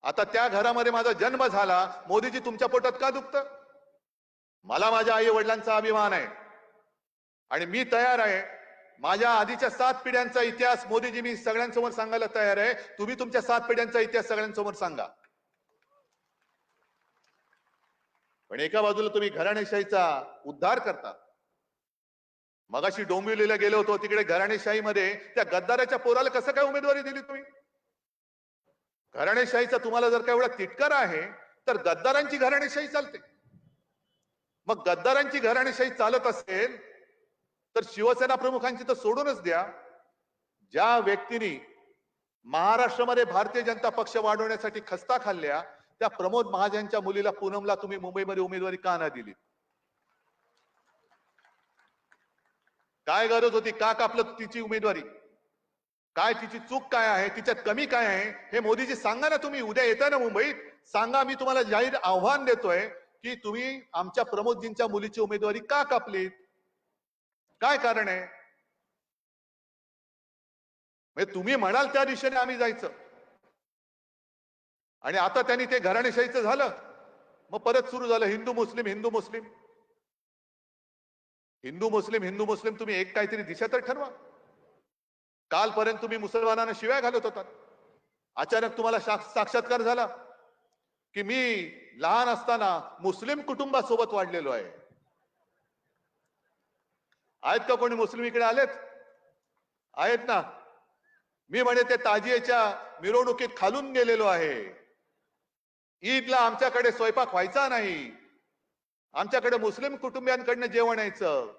आता त्या घरामध्ये माझा जन्म झाला. मोदीजी, तुमच्या पोटात का दुखतं? मला माझ्या आई वडिलांचा अभिमान आहे आणि मी तयार आहे. माझ्या आधीच्या 7 पिढ्यांचा इतिहास मोदीजी मी सगळ्यांसमोर सांगायला तयार आहे. तुम्ही तुमच्या 7 पिढ्यांचा इतिहास सगळ्यांसमोर सांगा. पण एका बाजूला तुम्ही घराणेशाहीचा उद्धार करता. मगाशी डोंबिवलीला गेलो होतो, तिकडे घराणेशाहीमध्ये त्या गद्दाराच्या पोराला कसं काय उमेदवारी दिली तुम्ही? घराणेशाहीचा तुम्हाला जर का एवढा तिटकारा आहे तर गद्दारांची घराणेशाही चालते. मग गद्दारांची घराणेशाही चालत असेल तर शिवसेना प्रमुखांची तर सोडूनच द्या. ज्या व्यक्तींनी महाराष्ट्रामध्ये भारतीय जनता पक्ष वाढवण्यासाठी खस्ता खाल्ल्या त्या प्रमोद महाजनच्या मुलीला पूनमला तुम्ही मुंबईमध्ये उमेदवारी का नाही दिली? काय गरज होती? का कापलं तिची उमेदवारी? काय तिची चूक काय आहे? तिच्यात कमी काय आहे? हे मोदीजी सांगा ना. तुम्ही उद्या येताय ना मुंबईत, सांगा. मी तुम्हाला जाहीर आव्हान देतोय की तुम्ही आमच्या प्रमोदजींच्या मुलीची उमेदवारी का कापलीत? काय कारण आहे? म्हणजे तुम्ही म्हणाल त्या दिशेने आम्ही जायचं आणि आता त्यांनी ते घराणेशाहीचं झालं, मग परत सुरू झालं हिंदू मुस्लिम हिंदू मुस्लिम हिंदू मुस्लिम हिंदू मुस्लिम. तुम्ही एक काहीतरी दिशा तर ठरवा. कालपर्यंत तुम्ही मुसलमानांना शिव्या घालत होतात, अचानक तुम्हाला साक्षात्कार झाला की मी लहान असताना मुस्लिम कुटुंबासोबत वाढलेलो आहे. आहेत का कोणी मुस्लिम इकडे आलेत? आहेत ना. मी म्हणे ते ताजियाच्या मिरवणुकीत खालून गेलेलो आहे. ईदला आमच्याकडे स्वयंपाक व्हायचा नाही, आमच्याकडे मुस्लिम कुटुंबियांकडनं जेवण यायचं.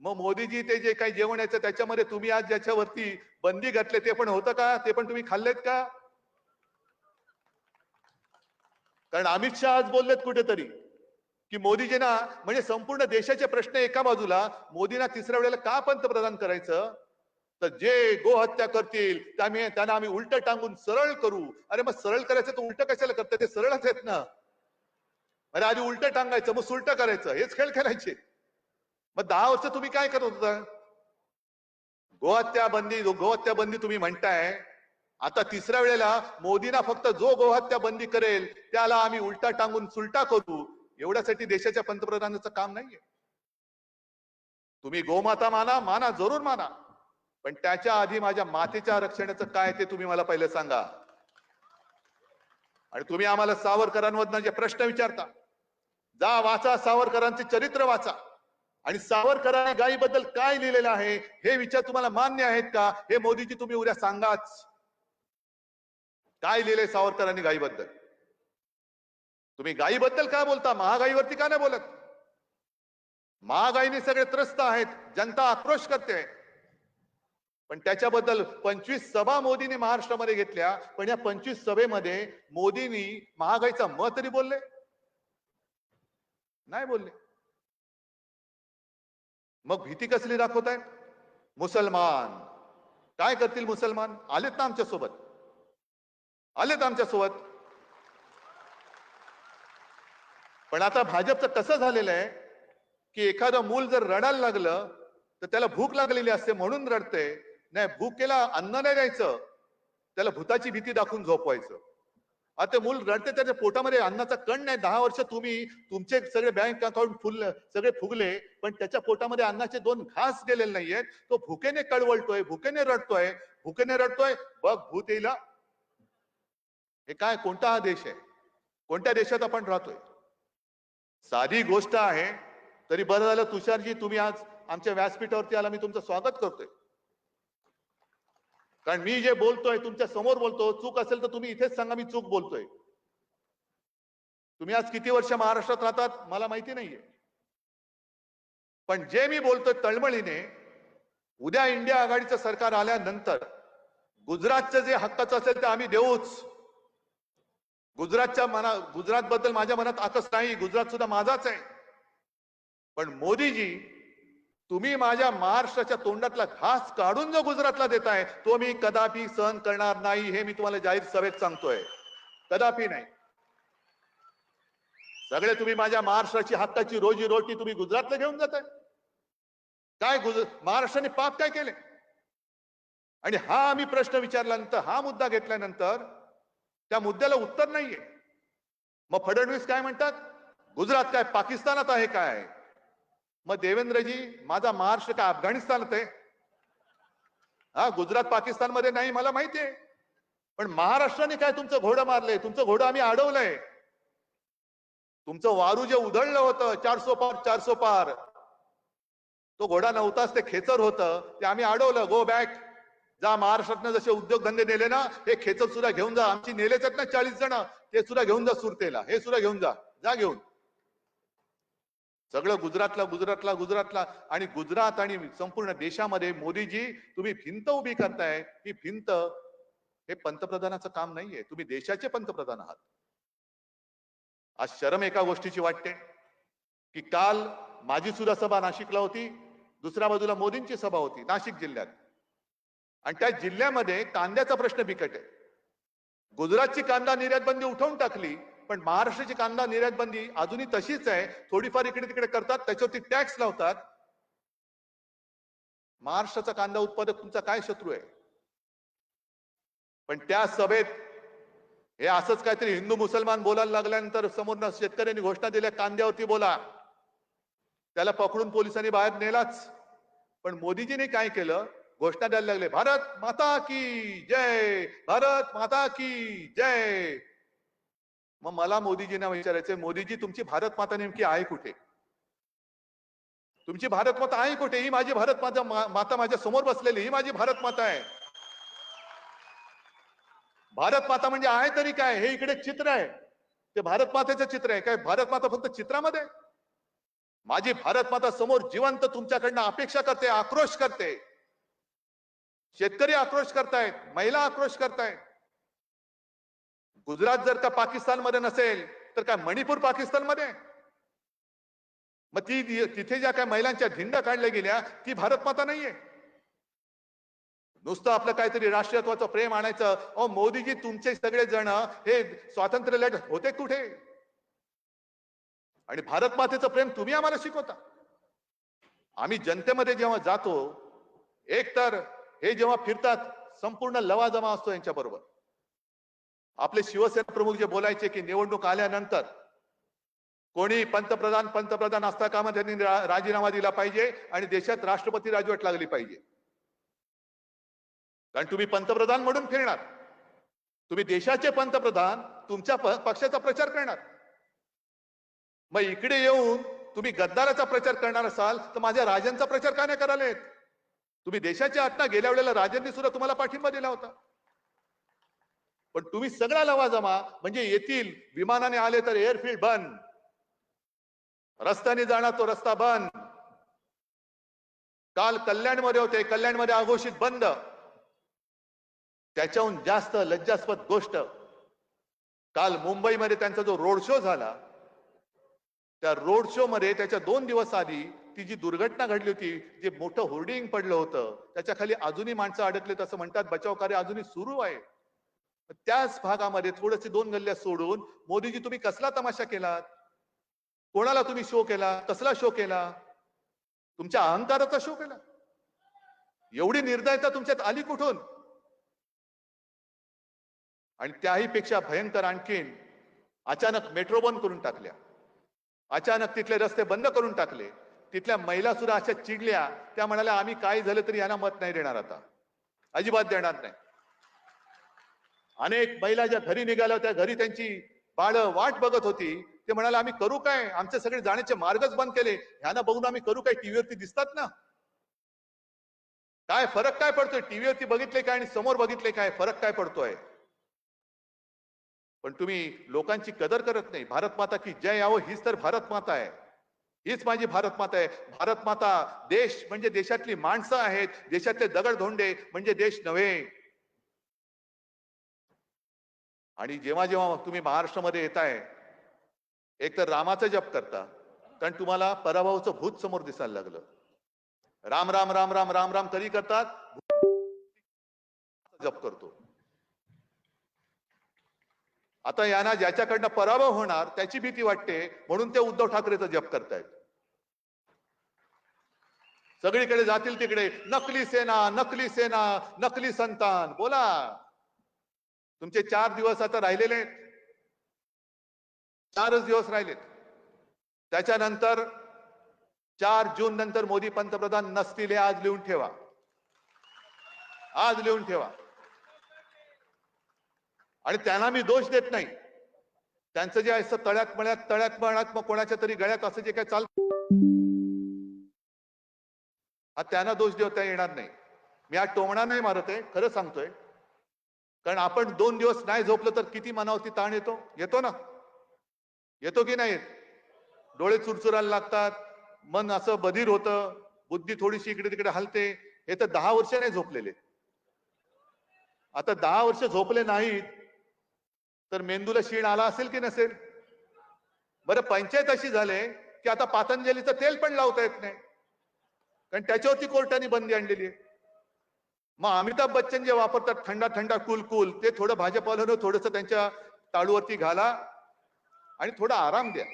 मग मोदीजी ते जे काही जेवण यायचं त्याच्यामध्ये तुम्ही आज ज्याच्यावरती बंदी घातली ते पण होतं का? ते पण तुम्ही खाल्लेत का? कारण अमित शहा आज बोललेत कुठेतरी की मोदीजींना म्हणजे संपूर्ण देशाचे प्रश्न एका बाजूला, मोदींना तिसऱ्या वेळेला का पंतप्रधान करायचं? तर जे गोहत्या करतील त्यांना आम्ही उलट टांगून सरळ करू. अरे मग सरळ करायचं तर उलट कशाला करतं? ते सरळच आहेत ना. अरे आधी उलट टांगायचं, मग सुलट करायचं, हेच खेळ खेळायचे. मग 10 वर्ष तुम्ही काय करत होता? गोहत्या बंदी तुम्ही म्हणताय. आता तिसऱ्या वेळेला मोदींना फक्त जो गोहत्या बंदी करेल त्याला आम्ही उलटा टांगून सुलटा करू, एवढ्यासाठी देशाच्या पंतप्रधानाचं काम नाहीये. तुम्ही गोमाता माना जरूर माना, पण त्याच्या आधी माझ्या मातेच्या रक्षणाचं काय ते तुम्ही मला पहिले सांगा. आणि तुम्ही आम्हाला सावरकरांमधनं जे प्रश्न विचारता, जा वाचा सावरकरांचे चरित्र वाचा आणि सावरकरांनी गायीबद्दल काय लिहिलेलं आहे हे विचार तुम्हाला मान्य आहेत का? हे मोदीजी तुम्ही उद्या सांगाच. काय लिहिलंय सावरकरांनी गायीबद्दल? तुम्ही गायीबद्दल काय बोलता? महागाईवरती का नाही बोलत? महागाईने सगळे त्रस्त आहेत, जनता आक्रोश करते. पण त्याच्याबद्दल 25 सभा मोदींनी महाराष्ट्रामध्ये घेतल्या, पण या 25 सभेमध्ये मोदींनी महागाईचा म तरी बोलले नाही बोलले. मग भीती कसली दाखवताय? मुसलमान काय करतील? मुसलमान आलेत ना आमच्यासोबत, आलेत आमच्यासोबत. पण आता भाजपचं कसं झालेलं आहे की एखादं मूल जर रडायला लागलं तर त्याला भूक लागलेली असते म्हणून रडते. नाही, भूकेला अन्न नाही द्यायचं, त्याला भूताची भीती दाखवून झोपवायचं. आता मूल रडते, त्याच्या पोटामध्ये अन्नाचा कण नाही. 10 वर्ष तुम्ही तुमचे सगळे बँक अकाउंट सगळे फुगले, पण त्याच्या पोटामध्ये अन्नाचे 2 घास गेलेले नाहीयेत. तो भुकेने कळवळतोय, भुकेने रडतोय. बघ भूत येईल. हे काय, कोणता हा देश आहे? कोणत्या देशात आपण राहतोय? साधी गोष्ट आहे. तरी बरं झालं तुषारजी तुम्ही आज आमच्या व्यासपीठावरती आला, मी तुमचं स्वागत करतोय. कारण मी जे बोलतोय तुमच्या समोर बोलतो, चूक असेल तर तुम्ही इथेच सांगा मी चूक बोलतोय. तुम्ही आज किती वर्ष महाराष्ट्रात राहतात मला माहिती नाहीये, पण जे मी बोलतोय तळमळीने, उद्या इंडिया आघाडीचं सरकार आल्यानंतर गुजरातचं जे हक्काचं असेल ते आम्ही देऊच. गुजरात बद्दल माझ्या मनात आकस नाही, गुजरात सुद्धा माझाच आहे. पण मोदीजी तुम्ही माझ्या महाराष्ट्राच्या तोंडातला घास काढून जो गुजरातला देताय तो मी कदापि सहन करणार नाही, हे मी तुम्हाला जाहीर सभेत सांगतोय. कदापि नाही. सगळे तुम्ही माझ्या महाराष्ट्राची हक्काची रोजी रोटी तुम्ही गुजरातला घेऊन जाताय. काय महाराष्ट्राने पाप काय केले? आणि हा आम्ही प्रश्न विचारल्यानंतर, हा मुद्दा घेतल्यानंतर त्या मुद्द्याला उत्तर नाहीये. मग फडणवीस काय म्हणतात? गुजरात काय पाकिस्तानात आहे काय? मग देवेंद्रजी, माझा महाराष्ट्र काय अफगाणिस्तानात आहे? हा, गुजरात पाकिस्तानमध्ये नाही मला माहितीये, पण महाराष्ट्राने काय तुमचं घोडं मारलंय? तुमचं घोडं आम्ही अडवलंय. तुमचं वारू जे उधळलं होतं 400 पार, तो घोडा नव्हताच, ते खेचर होतं, ते आम्ही अडवलं. Go back. जा, महाराष्ट्रातनं जसे उद्योगधंदे नेले ना, हे खेचर सुद्धा घेऊन जा. आमची नेलेच आहेत ना 40 जण, ते सुद्धा घेऊन जा सुरतेला. हे सुद्धा घेऊन जा घेऊन. सगळं गुजरातला आणि गुजरात आणि संपूर्ण देशामध्ये मोदीजी तुम्ही भिंत उभी करताय. ही भिंत हे पंतप्रधानाचं काम नाहीये. तुम्ही देशाचे पंतप्रधान आहात. आज शरम एका गोष्टीची वाटते की काल माझी सुद्धा सभा नाशिकला होती, दुसऱ्या बाजूला मोदींची सभा होती नाशिक जिल्ह्यात, आणि त्या जिल्ह्यामध्ये कांद्याचा प्रश्न बिकट आहे. गुजरातची कांदा निर्यात बंदी उठवून टाकली, पण महाराष्ट्राची कांदा निर्यात बंदी अजूनही तशीच आहे. थोडीफार इकडे तिकडे करतात, त्याच्यावरती टॅक्स लावतात. महाराष्ट्राचा कांदा उत्पादक तुमचा काय शत्रू आहे? पण त्या सभेत हे असंच काहीतरी हिंदू मुसलमान बोलायला लागल्यानंतर समोरनं शेतकऱ्यांनी घोषणा दिल्या कांद्यावरती बोला, त्याला पकडून पोलिसांनी बाहेर नेलाच. पण मोदीजीने काय केलं? घोषणा द्यायला लागले, भारत माता की जय, भारत माता की जय. मग मला मोदीजींना विचारायचंय, मोदीजी तुमची भारत माता नेमकी आहे कुठे? तुमची भारत माता आहे कुठे? ही माझी भारत माता माझ्या समोर बसलेली, ही माझी भारत माता आहे. भारत माता म्हणजे आहे तरी काय? हे इकडे चित्र आहे, ते भारत मातेचं चित्र आहे. काय भारत माता फक्त चित्रामध्ये? माझी भारत माता समोर जिवंत तुमच्याकडनं अपेक्षा करते, आक्रोश करते. शेतकरी आक्रोश करतायत, महिला आक्रोश करतायत. गुजरात जर का पाकिस्तानमध्ये नसेल तर काय मणिपूर पाकिस्तानमध्ये? मग तिथे ज्या काय महिलांच्या धिंड काढल्या गेल्या ती भारत माता नाहीये. नुसतं आपलं काहीतरी राष्ट्रीयत्वाचं प्रेम आणायचं. अहो मोदीजी तुमचे सगळे जण हे स्वातंत्र्य लढत होते कुठे? आणि भारत मातेचं प्रेम तुम्ही आम्हाला शिकवता. आम्ही जनतेमध्ये जेव्हा जातो, एक तर हे जेव्हा फिरतात संपूर्ण लवाजमा असतो यांच्या बरोबर. आपले शिवसेना प्रमुख जे बोलायचे की निवडणूक आल्यानंतर कोणी पंतप्रधान असता कामा त्यांनी राजीनामा दिला पाहिजे आणि देशात राष्ट्रपती राजवट लागली पाहिजे. कारण तुम्ही पंतप्रधान म्हणून फिरणार, तुम्ही देशाचे पंतप्रधान तुमच्या पक्षाचा प्रचार करणार. मग इकडे येऊन तुम्ही गद्दाराचा प्रचार करणार असाल तर माझ्या राजांचा प्रचार का नाही करालेत? तुम्ही देशाच्या आत्ता गेल्या वेळेला राजांनी सुद्धा तुम्हाला पाठिंबा दिला होता. पण तुम्ही सगळा लवाजमा म्हणजे येथील विमानाने आले तर एअरफील्ड बंद, रस्त्याने जाणार तो रस्ता बंद. काल कल्याणमध्ये होते, कल्याणमध्ये अघोषित बंद. त्याच्याहून जास्त लज्जास्पद गोष्ट काल मुंबईमध्ये त्यांचा जो रोड शो झाला, त्या रोड शो मध्ये त्याच्या 2 दिवस आधी ती जी दुर्घटना घडली होती, जे मोठं होर्डिंग पडलं होतं, त्याच्या खाली अजूनही माणसं अडकलेत असं म्हणतात. बचाव कार्य अजूनही सुरू आहे. त्याच भागामध्ये थोडेसे 2 गल्ल्या सोडून मोदीजी तुम्ही कसला तमाशा केलात? कोणाला तुम्ही शो केला? कसला शो केला? तुमच्या अहंकाराचा शो केला? एवढी निर्दयता तुमच्यात आली कुठून? आणि त्याही पेक्षा भयंकर आणखीन अचानक मेट्रो बंद करून टाकल्या, अचानक तिथले रस्ते बंद करून टाकले. तिथल्या महिला सुद्धा अशा चिडल्या, त्या म्हणाल्या आम्ही काय झालं तरी यांना मत नाही देणार, आता अजिबात देणार नाही. अनेक महिला ज्या घरी निघाल्या होत्या, घरी त्यांची बाळं वाट बघत होती, ते म्हणाले आम्ही करू काय? आमचे सगळे जाण्याचे मार्गच बंद केले, ह्यांना बघून आम्ही करू काय? टीव्हीवरती दिसतात ना. काय फरक काय पडतोय? टीव्हीवरती बघितले काय आणि समोर बघितले काय? फरक काय पडतोय? पण तुम्ही लोकांची कदर करत नाही. भारत माता की जय यावं, हीच तर भारत माता आहे, हीच माझी भारत माता आहे. भारत माता देश म्हणजे देशातली माणसं आहेत, देशातले दगडधोंडे म्हणजे देश नव्हे. आणि जेव्हा जेव्हा तुम्ही महाराष्ट्रामध्ये येताय, एक तर रामाचा जप करता, कारण तुम्हाला पराभवाचं भूत समोर दिसायला लागलं. राम राम राम राम राम राम कधी करतात? जप करतो. आता यांना ज्याच्याकडनं पराभव होणार त्याची भीती वाटते, म्हणून ते उद्धव ठाकरेचा जप करतायत. सगळीकडे जातील तिकडे नकली सेना, नकली सेना, नकली संतान बोला. तुमचे 4 दिवस आता राहिलेले, 4च दिवस राहिलेत. त्याच्यानंतर 4 जून नंतर मोदी पंतप्रधान नसतील, हे आज लिहून ठेवा, आज लिहून ठेवा. आणि त्यांना मी दोष देत नाही. त्यांचं जे असं तळ्यात मळ्यात मग कोणाच्या तरी गळ्यात असं जे काय चालतं, हा त्यांना दोष देता येणार नाही. मी आज टोमणा नाही मारत आहे, खरं सांगतोय. कारण आपण 2 दिवस नाही झोपलं तर किती मनावरती ताण येतो? येतो ना, येतो की नाही? डोळे चुरचुरायला लागतात, मन असं बधीर होतं, बुद्धी थोडीशी इकडे तिकडे हलते. हे तर 10 वर्ष नाही झोपलेले. आता 10 वर्ष झोपले नाहीत तर मेंदूला शीण आला असेल की नसेल? बरं, पंचायत अशी झाले की आता पातंजलीचं तेल पण लावता येत नाही, कारण त्याच्यावरती कोर्टाने बंदी आणलेली आहे. मग अमिताभ बच्चन जे वापरतात थंडा थंडा कूल कूल, ते थोडं भाजपवाल्यानं थोडंसं त्यांच्या ताळूवरती घाला आणि थोडा आराम द्या.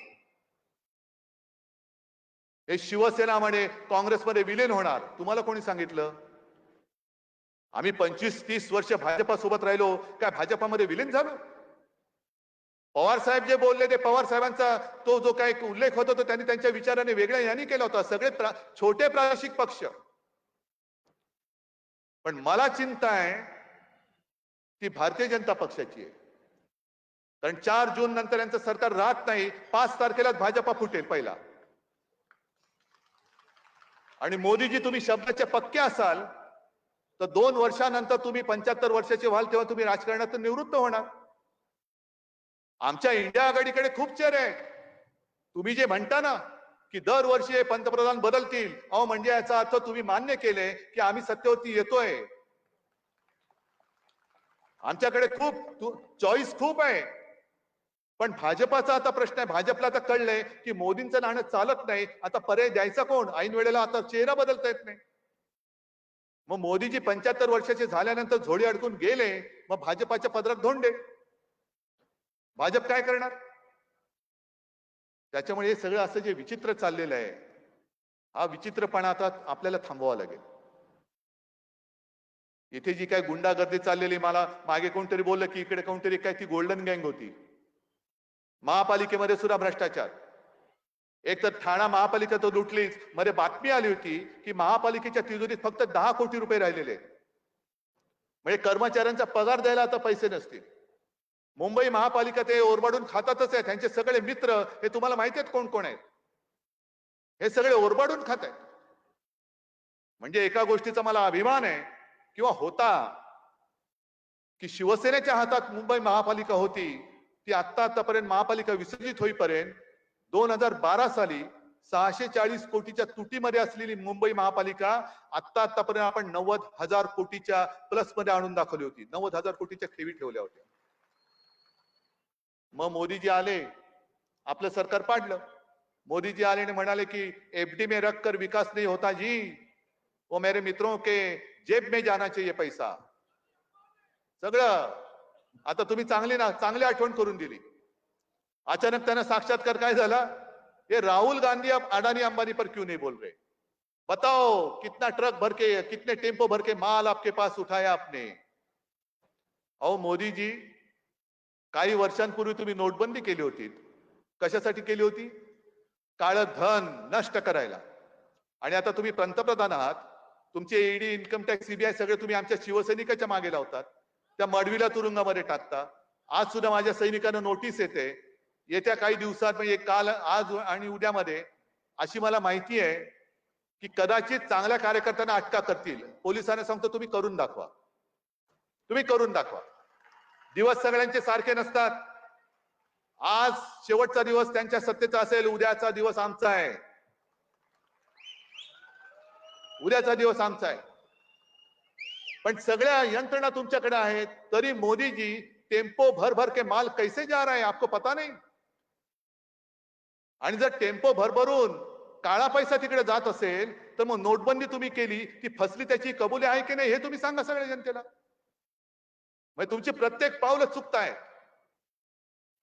हे शिवसेना म्हणे काँग्रेसमध्ये विलीन होणार, तुम्हाला कोणी सांगितलं? आम्ही 25-30 वर्ष भाजपासोबत राहिलो, काय भाजपामध्ये विलीन झालो? पवार साहेब जे बोलले ते पवार साहेबांचा तो जो काही उल्लेख होता तो त्यांनी त्यांच्या विचाराने वेगळ्या यांनी केला होता. सगळे छोटे प्रादेशिक पक्ष. पण मला चिंता आहे ती भारतीय जनता पक्षाची आहे. कारण 4 जून नंतर यांचं सरकार राहत नाही. 5 तारखेलाच भाजपा फुटेल पहिला. आणि मोदीजी तुम्ही शब्दाचे पक्के असाल तर 2 वर्षानंतर तुम्ही 75 वर्षाचे व्हाल तेव्हा तुम्ही राजकारणातून निवृत्त होणार. आमच्या इंडिया आघाडीकडे खूप चेहरे आहेत. तुम्ही जे म्हणता ना की दरवर्षी हे पंतप्रधान बदलतील, अहो म्हणजे याचा अर्थ तुम्ही मान्य केले की आम्ही सत्तेवरती येतोय. आमच्याकडे खूप चॉईस खूप आहे. पण भाजपाचा आता प्रश्न आहे. भाजपला आता कळलंय की मोदींचं नाणं चालत नाही. आता पर्याय द्यायचा कोण? ऐन वेळेला आता चेहरा बदलता येत नाही. मग मोदीजी 75 वर्षाचे झाल्यानंतर झोळी अडकून गेले, मग भाजपाच्या पदरात धोंडे. भाजप काय करणार? त्याच्यामुळे हे सगळं असं जे विचित्र चाललेलं आहे, हा विचित्रपणा आता आपल्याला थांबवावा लागेल. इथे जी काय गुंडागर्दी चाललेली, मला मागे कोणतरी बोललं की इकडे कोणतरी काय ती गोल्डन गँग होती. महापालिकेमध्ये सुद्धा भ्रष्टाचार. एक तर ठाणा महापालिका तर लुटलीच. मध्ये बातमी आली होती की महापालिकेच्या तिजोरीत फक्त 10 कोटी रुपये राहिलेले आहेत. म्हणजे कर्मचाऱ्यांचा पगार द्यायला आता पैसे नसतील. मुंबई महापालिका ते ओरबाडून खातातच आहे. त्यांचे सगळे मित्र हे तुम्हाला माहिती आहेत कोण कोण आहेत. हे सगळे ओरबाडून खात आहेत. म्हणजे एका गोष्टीचा मला अभिमान आहे किंवा होता की शिवसेनेच्या हातात मुंबई महापालिका होती. ती आतापर्यंत महापालिका विसर्जित होईपर्यंत 2012 साली 640 कोटीच्या तुटीमध्ये असलेली मुंबई महापालिका आतापर्यंत आपण 90,000 कोटीच्या प्लस मध्ये आणून दाखवली होती. 90,000 कोटीच्या ठेवी ठेवल्या होत्या. मग मोदीजी आले, आपलं सरकार पाडलं. मोदीजी आले आणि म्हणाले की एफडी में रखकर विकास नहीं होता जी, वो मेरे मित्रों के जेब में जाना चाहिए पैसा. सगळं आता तुम्ही चांगली आठवण करून दिली. अचानक त्यांना साक्षात्कार काय झाला? ये राहुल गांधी अब अडानी अंबानी पर क्यों नहीं बोल रहे? बताओ कितना ट्रक भर के, कितने टेम्पो भर के माल आपके पास उठाया आपने? अहो मोदी जी, काही वर्षांपूर्वी तुम्ही नोटबंदी केली होती. कशासाठी केली होती? काळं धन नष्ट करायला. आणि आता तुम्ही पंतप्रधान आहात. तुमचे ईडी, इन्कम टॅक्स, सीबीआय सगळे तुम्ही आमच्या शिवसैनिकाच्या मागे लावतात. त्या मडवीला तुरुंगामध्ये टाकता. आज सुद्धा माझ्या सैनिकांना नोटीस येते. येत्या काही दिवसात म्हणजे काल, आज आणि उद्यामध्ये अशी मला माहिती आहे की कदाचित चांगल्या कार्यकर्त्यांना अटका करतील. पोलिसांना सांगतो तुम्ही करून दाखवा. तुम्ही करून दाखवा. दिवस सगळ्यांचे सारखे नसतात. आज शेवटचा दिवस त्यांच्या सत्तेचा असेल, उद्याचा दिवस आमचा आहे. उद्याचा दिवस आमचा आहे. पण सगळ्या यंत्रणा तुमच्याकडे आहेत. तरी मोदी जी टेम्पो भर भर के माल कैसे जा रहा है आपको पता नहीं? आणि जर टेम्पो भरभरून काळा पैसा तिकडे जात असेल तर मग नोटबंदी तुम्ही केली, ती फसली, त्याची कबुली आहे की नाही हे तुम्ही सांगा सगळ्या जनतेला. म्हणजे तुमची प्रत्येक पावलं चुकताय.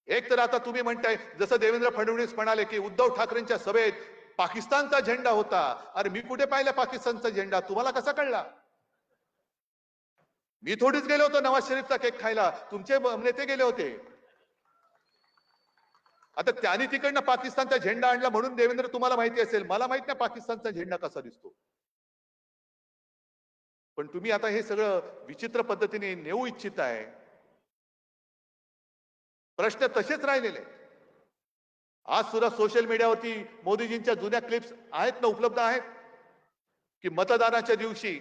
एक तर आता तुम्ही म्हणताय, जसं देवेंद्र फडणवीस म्हणाले की उद्धव ठाकरेंच्या सभेत पाकिस्तानचा झेंडा होता. अरे मी कुठे पाहिला पाकिस्तानचा झेंडा? तुम्हाला कसा कळला? मी थोडीच गेलो होतो नवाज शरीफचा केक खायला, तुमचे नेते गेले होते. आता त्यांनी तिकडनं पाकिस्तानचा झेंडा आणला म्हणून देवेंद्र तुम्हाला माहिती असेल, मला माहित नाही पाकिस्तानचा झेंडा कसा दिसतो. पण तुम्ही आता हे सगळं विचित्र पद्धतीने नेऊ इच्छिताय. प्रश्न तसेच राहिलेले. आज सुद्धा सोशल मीडियावरती मोदीजींच्या जुन्या क्लिप्स आहेत ना, उपलब्ध आहेत की मतदानाच्या दिवशी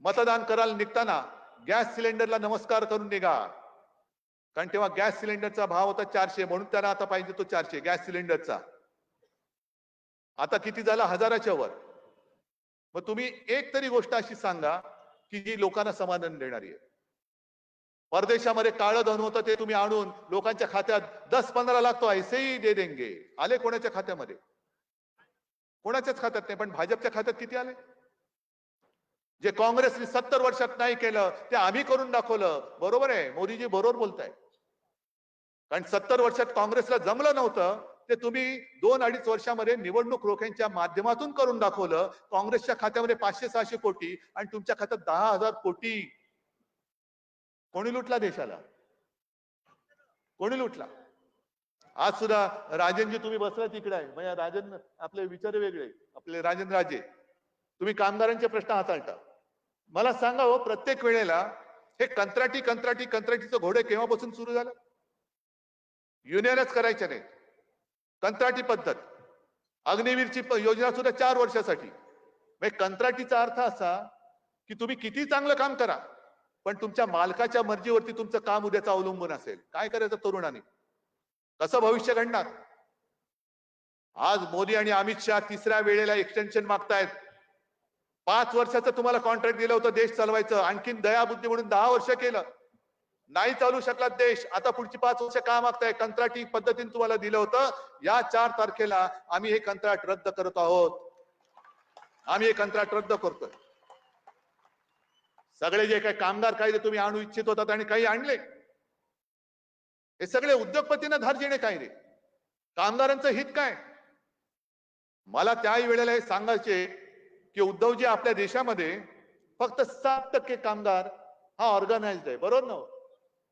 मतदान करायला निघताना गॅस सिलेंडरला नमस्कार करून निघा. कारण तेव्हा गॅस सिलेंडरचा भाव होता 400, म्हणून त्यांना आता पाहिजे तो 400 गॅस सिलेंडरचा. आता किती झाला? 1000च्या वर. मग तुम्ही एक तरी गोष्ट अशी सांगा की जी लोकांना समाधान देणारी आहे. परदेशामध्ये काळं धन होतं ते तुम्ही आणून लोकांच्या खात्यात 10-15 लाख तो ऐसे ही दे देंगे. आले कोणाच्या खात्यामध्ये? कोणाच्याच खात्यात नाही. पण भाजपच्या खात्यात किती आले? जे काँग्रेसने 70 वर्षात नाही केलं ते आम्ही करून दाखवलं. बरोबर आहे, मोदीजी बरोबर बोलताय. कारण 70 वर्षात काँग्रेसला जमलं नव्हतं ते तुम्ही 2-2.5 वर्षामध्ये निवडणूक रोख्यांच्या माध्यमातून करून दाखवलं. काँग्रेसच्या खात्यामध्ये 500-600 कोटी आणि तुमच्या खात्यात 10,000 कोटी. कोणी लुटला देशाला? कोणी लुटला? आज सुद्धा राजनजी तुम्ही बसला तिकडे आहे, म्हणजे राजन आपले विचार वेगळे, आपले राजन राजे, तुम्ही कामगारांचे प्रश्न हाताळता. मला सांगा हो, प्रत्येक वेळेला हे कंत्राटीचं घोडे केव्हापासून सुरू झालं? युनियनच करायच्या नाही, कंत्राटी पद्धत. अग्निवीरची योजना सुद्धा 4 वर्षासाठी. म्हणजे कंत्राटीचा अर्थ असा की तुम्ही किती चांगलं काम करा, पण तुमच्या मालकाच्या मर्जीवरती तुमचं काम उद्याचं अवलंबून असेल. काय करायचं तरुणांनी? कसं भविष्य घडणार? आज मोदी आणि अमित शहा तिसऱ्या वेळेला एक्सटेन्शन मागतायत. 5 वर्षाचं तुम्हाला कॉन्ट्रॅक्ट दिलं होतं देश चालवायचं, आणखीन दयाबुद्धी म्हणून 10 वर्ष केलं, नाही चालू शकला देश. आता पुढची 5 वर्ष का मागताय? कंत्राटी पद्धतीने तुम्हाला दिलं होतं. या 4 तारखेला आम्ही हे कंत्राट रद्द करत आहोत. आम्ही हे कंत्राट रद्द करतोय. सगळे जे काही कामगार कायदे तुम्ही आणू इच्छित होतात आणि काही आणले, हे सगळे उद्योगपतींना धार्जिणे कायदे. कामगारांचं हित काय? मला त्याही वेळेला हे सांगायचे की उद्धवजी, आपल्या देशामध्ये फक्त 7% कामगार हा ऑर्गनाइज्ड आहे, बरोबर ना?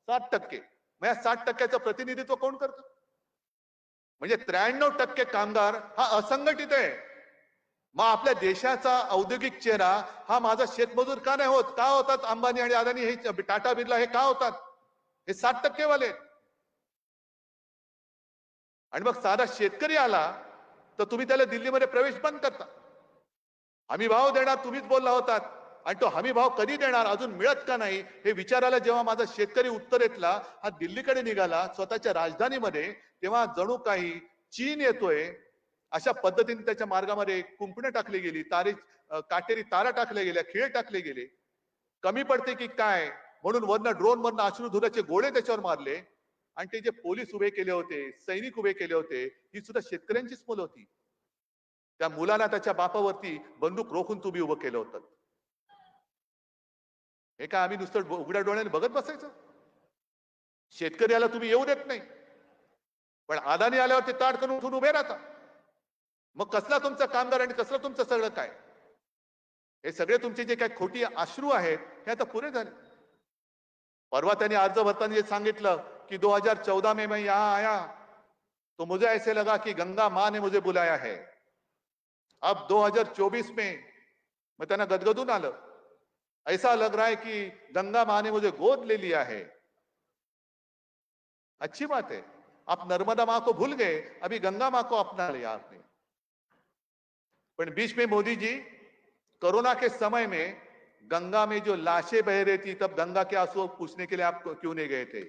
7%. मग या 60%चं प्रतिनिधित्व कोण करतं? म्हणजे 93% कामगार हा असंघटित आहे. मग आपल्या देशाचा औद्योगिक चेहरा हा माझा शेतमजूर का नाही होत? का होतात अंबानी आणि अदानी, हे टाटा बिर्ला हे का होतात? हे 7% वाले. आणि मग साधा शेतकरी आला तर तुम्ही त्याला दिल्लीमध्ये प्रवेश बंद करता. हमी भाव देणार तुम्हीच बोलला होतात, आणि तो हमी भाव कधी देणार अजून मिळत का नाही हे विचारायला जेव्हा माझा शेतकरी उत्तरेतला हा दिल्लीकडे निघाला स्वतःच्या राजधानीमध्ये, तेव्हा जणू काही चीन येतोय अशा पद्धतीने त्याच्या मार्गामध्ये कुंपणं टाकली गेली, काटेरी तारा टाकल्या गेल्या, खिळे टाकले गेले. कमी पडते की काय म्हणून वरनं ड्रोन वरनं अश्रुधुराचे गोळे त्याच्यावर मारले. आणि ते जे पोलीस उभे केले होते, सैनिक उभे केले होते, ही सुद्धा शेतकऱ्यांचीच मुलं होती. त्या मुलांना त्याच्या बापावरती बंदूक रोखून तुम्ही उभं केलं होतं. हे काय आम्ही नुसतं उघड्या डोळ्याने बघत बसायचं? शेतकऱ्याला तुम्ही येऊ देत नाही, पण अदानी आल्यावर ते ताड करून उठून उभे राहता. मग कसला तुमचा कामगार आणि कसलं तुमचं सगळं काय? हे सगळे तुमचे जे काही खोटी अश्रू आहेत हे आता पुरे झाले. परवा त्यांनी अर्ज भरताना जे सांगितलं कि 2014 में मैं यहां आया तो मुझे ऐसे लगा कि गंगा मां ने मुझे बुलाया है. अब 2024 में मैं त्यांना गदगदून आलं. ऐसा लग रहा है कि गंगा मां ने मुझे गोद ले लिया है. अच्छी बात है, आप नर्मदा मां को भूल गए, अभी गंगा मां को अपना लिया आपने. पर बीच में मोदी जी कोरोना के समय में गंगा में जो लाशें बह रही थी, तब गंगा के आंसू पूछने के लिए आप क्यों नहीं गए थे?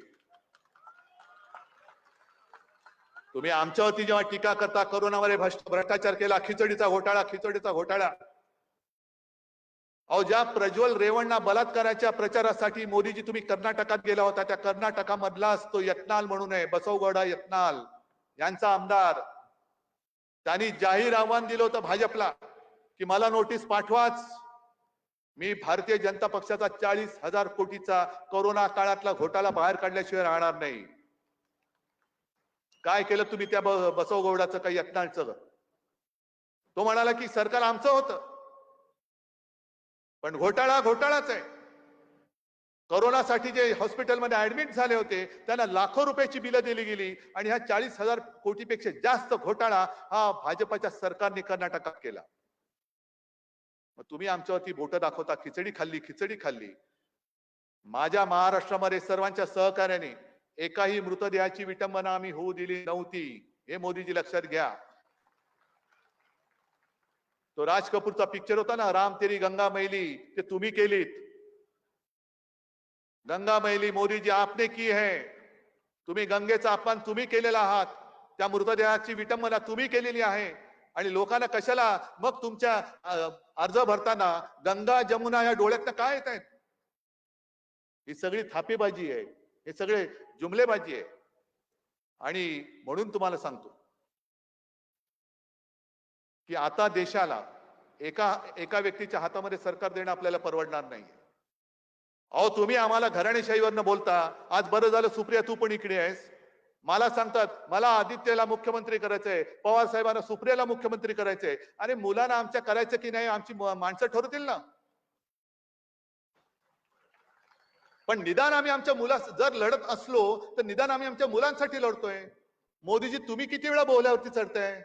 तुम्ही आमच्यावरती जेव्हा टीका करता, कोरोनामध्ये भ्रष्टाचार केला, खिचडीचा घोटाळा. अहो, ज्या प्रज्वल रेवण्णा बलात्काराच्या प्रचारासाठी मोदीजी तुम्ही कर्नाटकात गेला होता, त्या कर्नाटकामधलाच तो यत्नाल म्हणून आहे, बसवगौडा यत्नाल यांचा आमदार, त्यांनी जाहीर आव्हान दिलं होतं भाजपला की मला नोटीस पाठवाच, मी भारतीय जनता पक्षाचा 40,000 कोटीचा कोरोना काळातला घोटाळा बाहेर काढल्याशिवाय राहणार नाही. काय केलं तुम्ही त्या बसवगौडाचं काही यत्नाळचं? तो म्हणाला की सरकार आमचं होतं, पण घोटाळाच आहे. कोरोनासाठी जे हॉस्पिटलमध्ये ऍडमिट झाले होते त्यांना लाखो रुपयाची बिलं दिली गेली, आणि ह्या 40,000 कोटीपेक्षा जास्त घोटाळा हा भाजपच्या सरकारने कर्नाटकात केला. मग तुम्ही आमच्यावरती बोटं दाखवता, खिचडी खाल्ली. माझ्या महाराष्ट्रामध्ये सर्वांच्या सहकार्याने एकाही मृतदेहाची विटंबना आम्ही होऊ दिली नव्हती, हे मोदीजी लक्षात घ्या. तो राज कपूरचा पिक्चर होता ना, राम तेरी गंगा मैली, ते तुम्ही केलीत. गंगा मैली मोदीजी आपने की है. तुम्ही गंगेचा अपमान तुम्ही केलेला आहात, त्या मृतदेहाची विटंबना तुम्ही केलेली आहे. आणि लोकांना कशाला मग तुमच्या अर्ज भरताना गंगा जमुना या डोळ्यातनं काय येत आहेत? ही सगळी थापेबाजी आहे, हे सगळे जुमलेबाजी आहे. आणि म्हणून तुम्हाला सांगतो की आता देशाला एका व्यक्तीच्या हातामध्ये सरकार देणं आपल्याला परवडणार नाही. अहो, तुम्ही आम्हाला घराणेशाहीवरनं बोलता. आज बरं झालं सुप्रिया तू पण इकडे आहेस. मला सांगतात मला आदित्यला मुख्यमंत्री करायचंय, पवार साहेबांना सुप्रियाला मुख्यमंत्री करायचंय. आणि मुलांना आमच्या करायचं की नाही आमची माणसं ठरवतील ना. पण निदान आम्ही आमच्या मुला जर लढत असलो तर निदान आम्ही आमच्या मुलांसाठी लढतोय. मोदीजी तुम्ही किती वेळा बोहल्यावरती चढताय?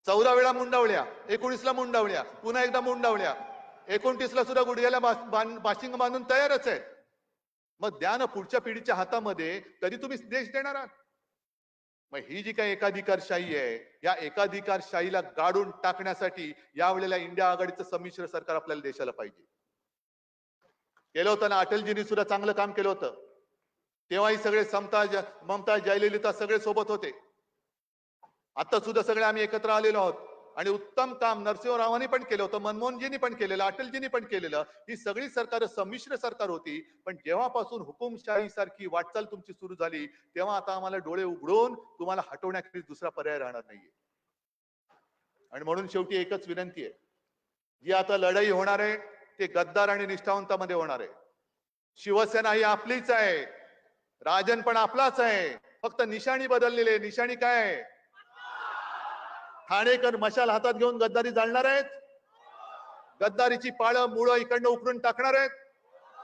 14 वेळा मुंडावल्या, 19ला मुंडावल्या, पुन्हा एकदा मुंडावल्या, 29ला सुद्धा गुडघ्याला बाशिंग बांधून तयारच आहे. मग द्या ना पुढच्या पिढीच्या हातामध्ये, कधी तुम्ही देश देणार आहात? मग ही जी काही एकाधिकारशाही आहे या एकाधिकारशाहीला गाडून टाकण्यासाठी यावेळेला इंडिया आघाडीचं संमिश्र सरकार आपल्याला देशाला पाहिजे. केलं होतं ना, अटलजींनी सुद्धा चांगलं काम केलं होतं. तेव्हाही सगळे ममता जयललिता सगळे सोबत होते. आता सुद्धा सगळे आम्ही एकत्र आलेलो आहोत आणि उत्तम काम नरसिंहरावांनी पण केलं होतं, मनमोहनजींनी पण केलेलं, अटलजींनी पण केलेलं. ही सगळी सरकार संमिश्र सरकार होती. पण जेव्हापासून हुकुमशाही सारखी वाटचाल तुमची सुरू झाली तेव्हा आता आम्हाला डोळे उघडून तुम्हाला हटवण्याखेरीज दुसरा पर्याय राहणार नाहीये. आणि म्हणून शेवटी एकच विनंती आहे, जी आता लढाई होणार आहे ते गद्दार आणि निष्ठावंतामध्ये होणार आहे. शिवसेना ही आपलीच आहे, राजन पण आपलाच आहे, फक्त निशाणी बदललेली आहे. निशाणी काय आहे? ठाणेकर मशाल हातात घेऊन गद्दारी जाळणार आहेत, गद्दारीची पाळं मुळं इकडनं उकरून टाकणार आहेत.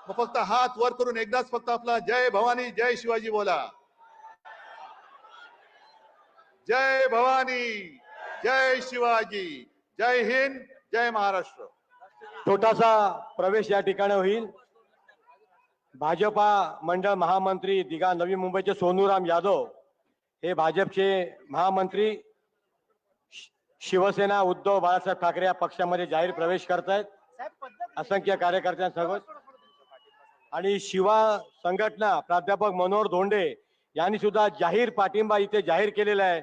मग फक्त हात वर करून एकदाच फक्त आपला जय भवानी जय शिवाजी बोला. जय भवानी जय शिवाजी, जय हिंद, जय महाराष्ट्र. छोटासा प्रवेश या ठिकाणी होईल. भाजपा मंडळ महामंत्री दिघा नवी मुंबईचे सोनूराम यादव हे भाजपचे महामंत्री शिवसेना उद्धव बाळासाहेब ठाकरे या पक्षामध्ये जाहीर प्रवेश करतायत असंख्य कार्यकर्त्यांसोबत. आणि शिवा संघटना प्राध्यापक मनोहर धोंडे यांनी सुद्धा जाहीर पाठिंबा इथे जाहीर केलेला आहे.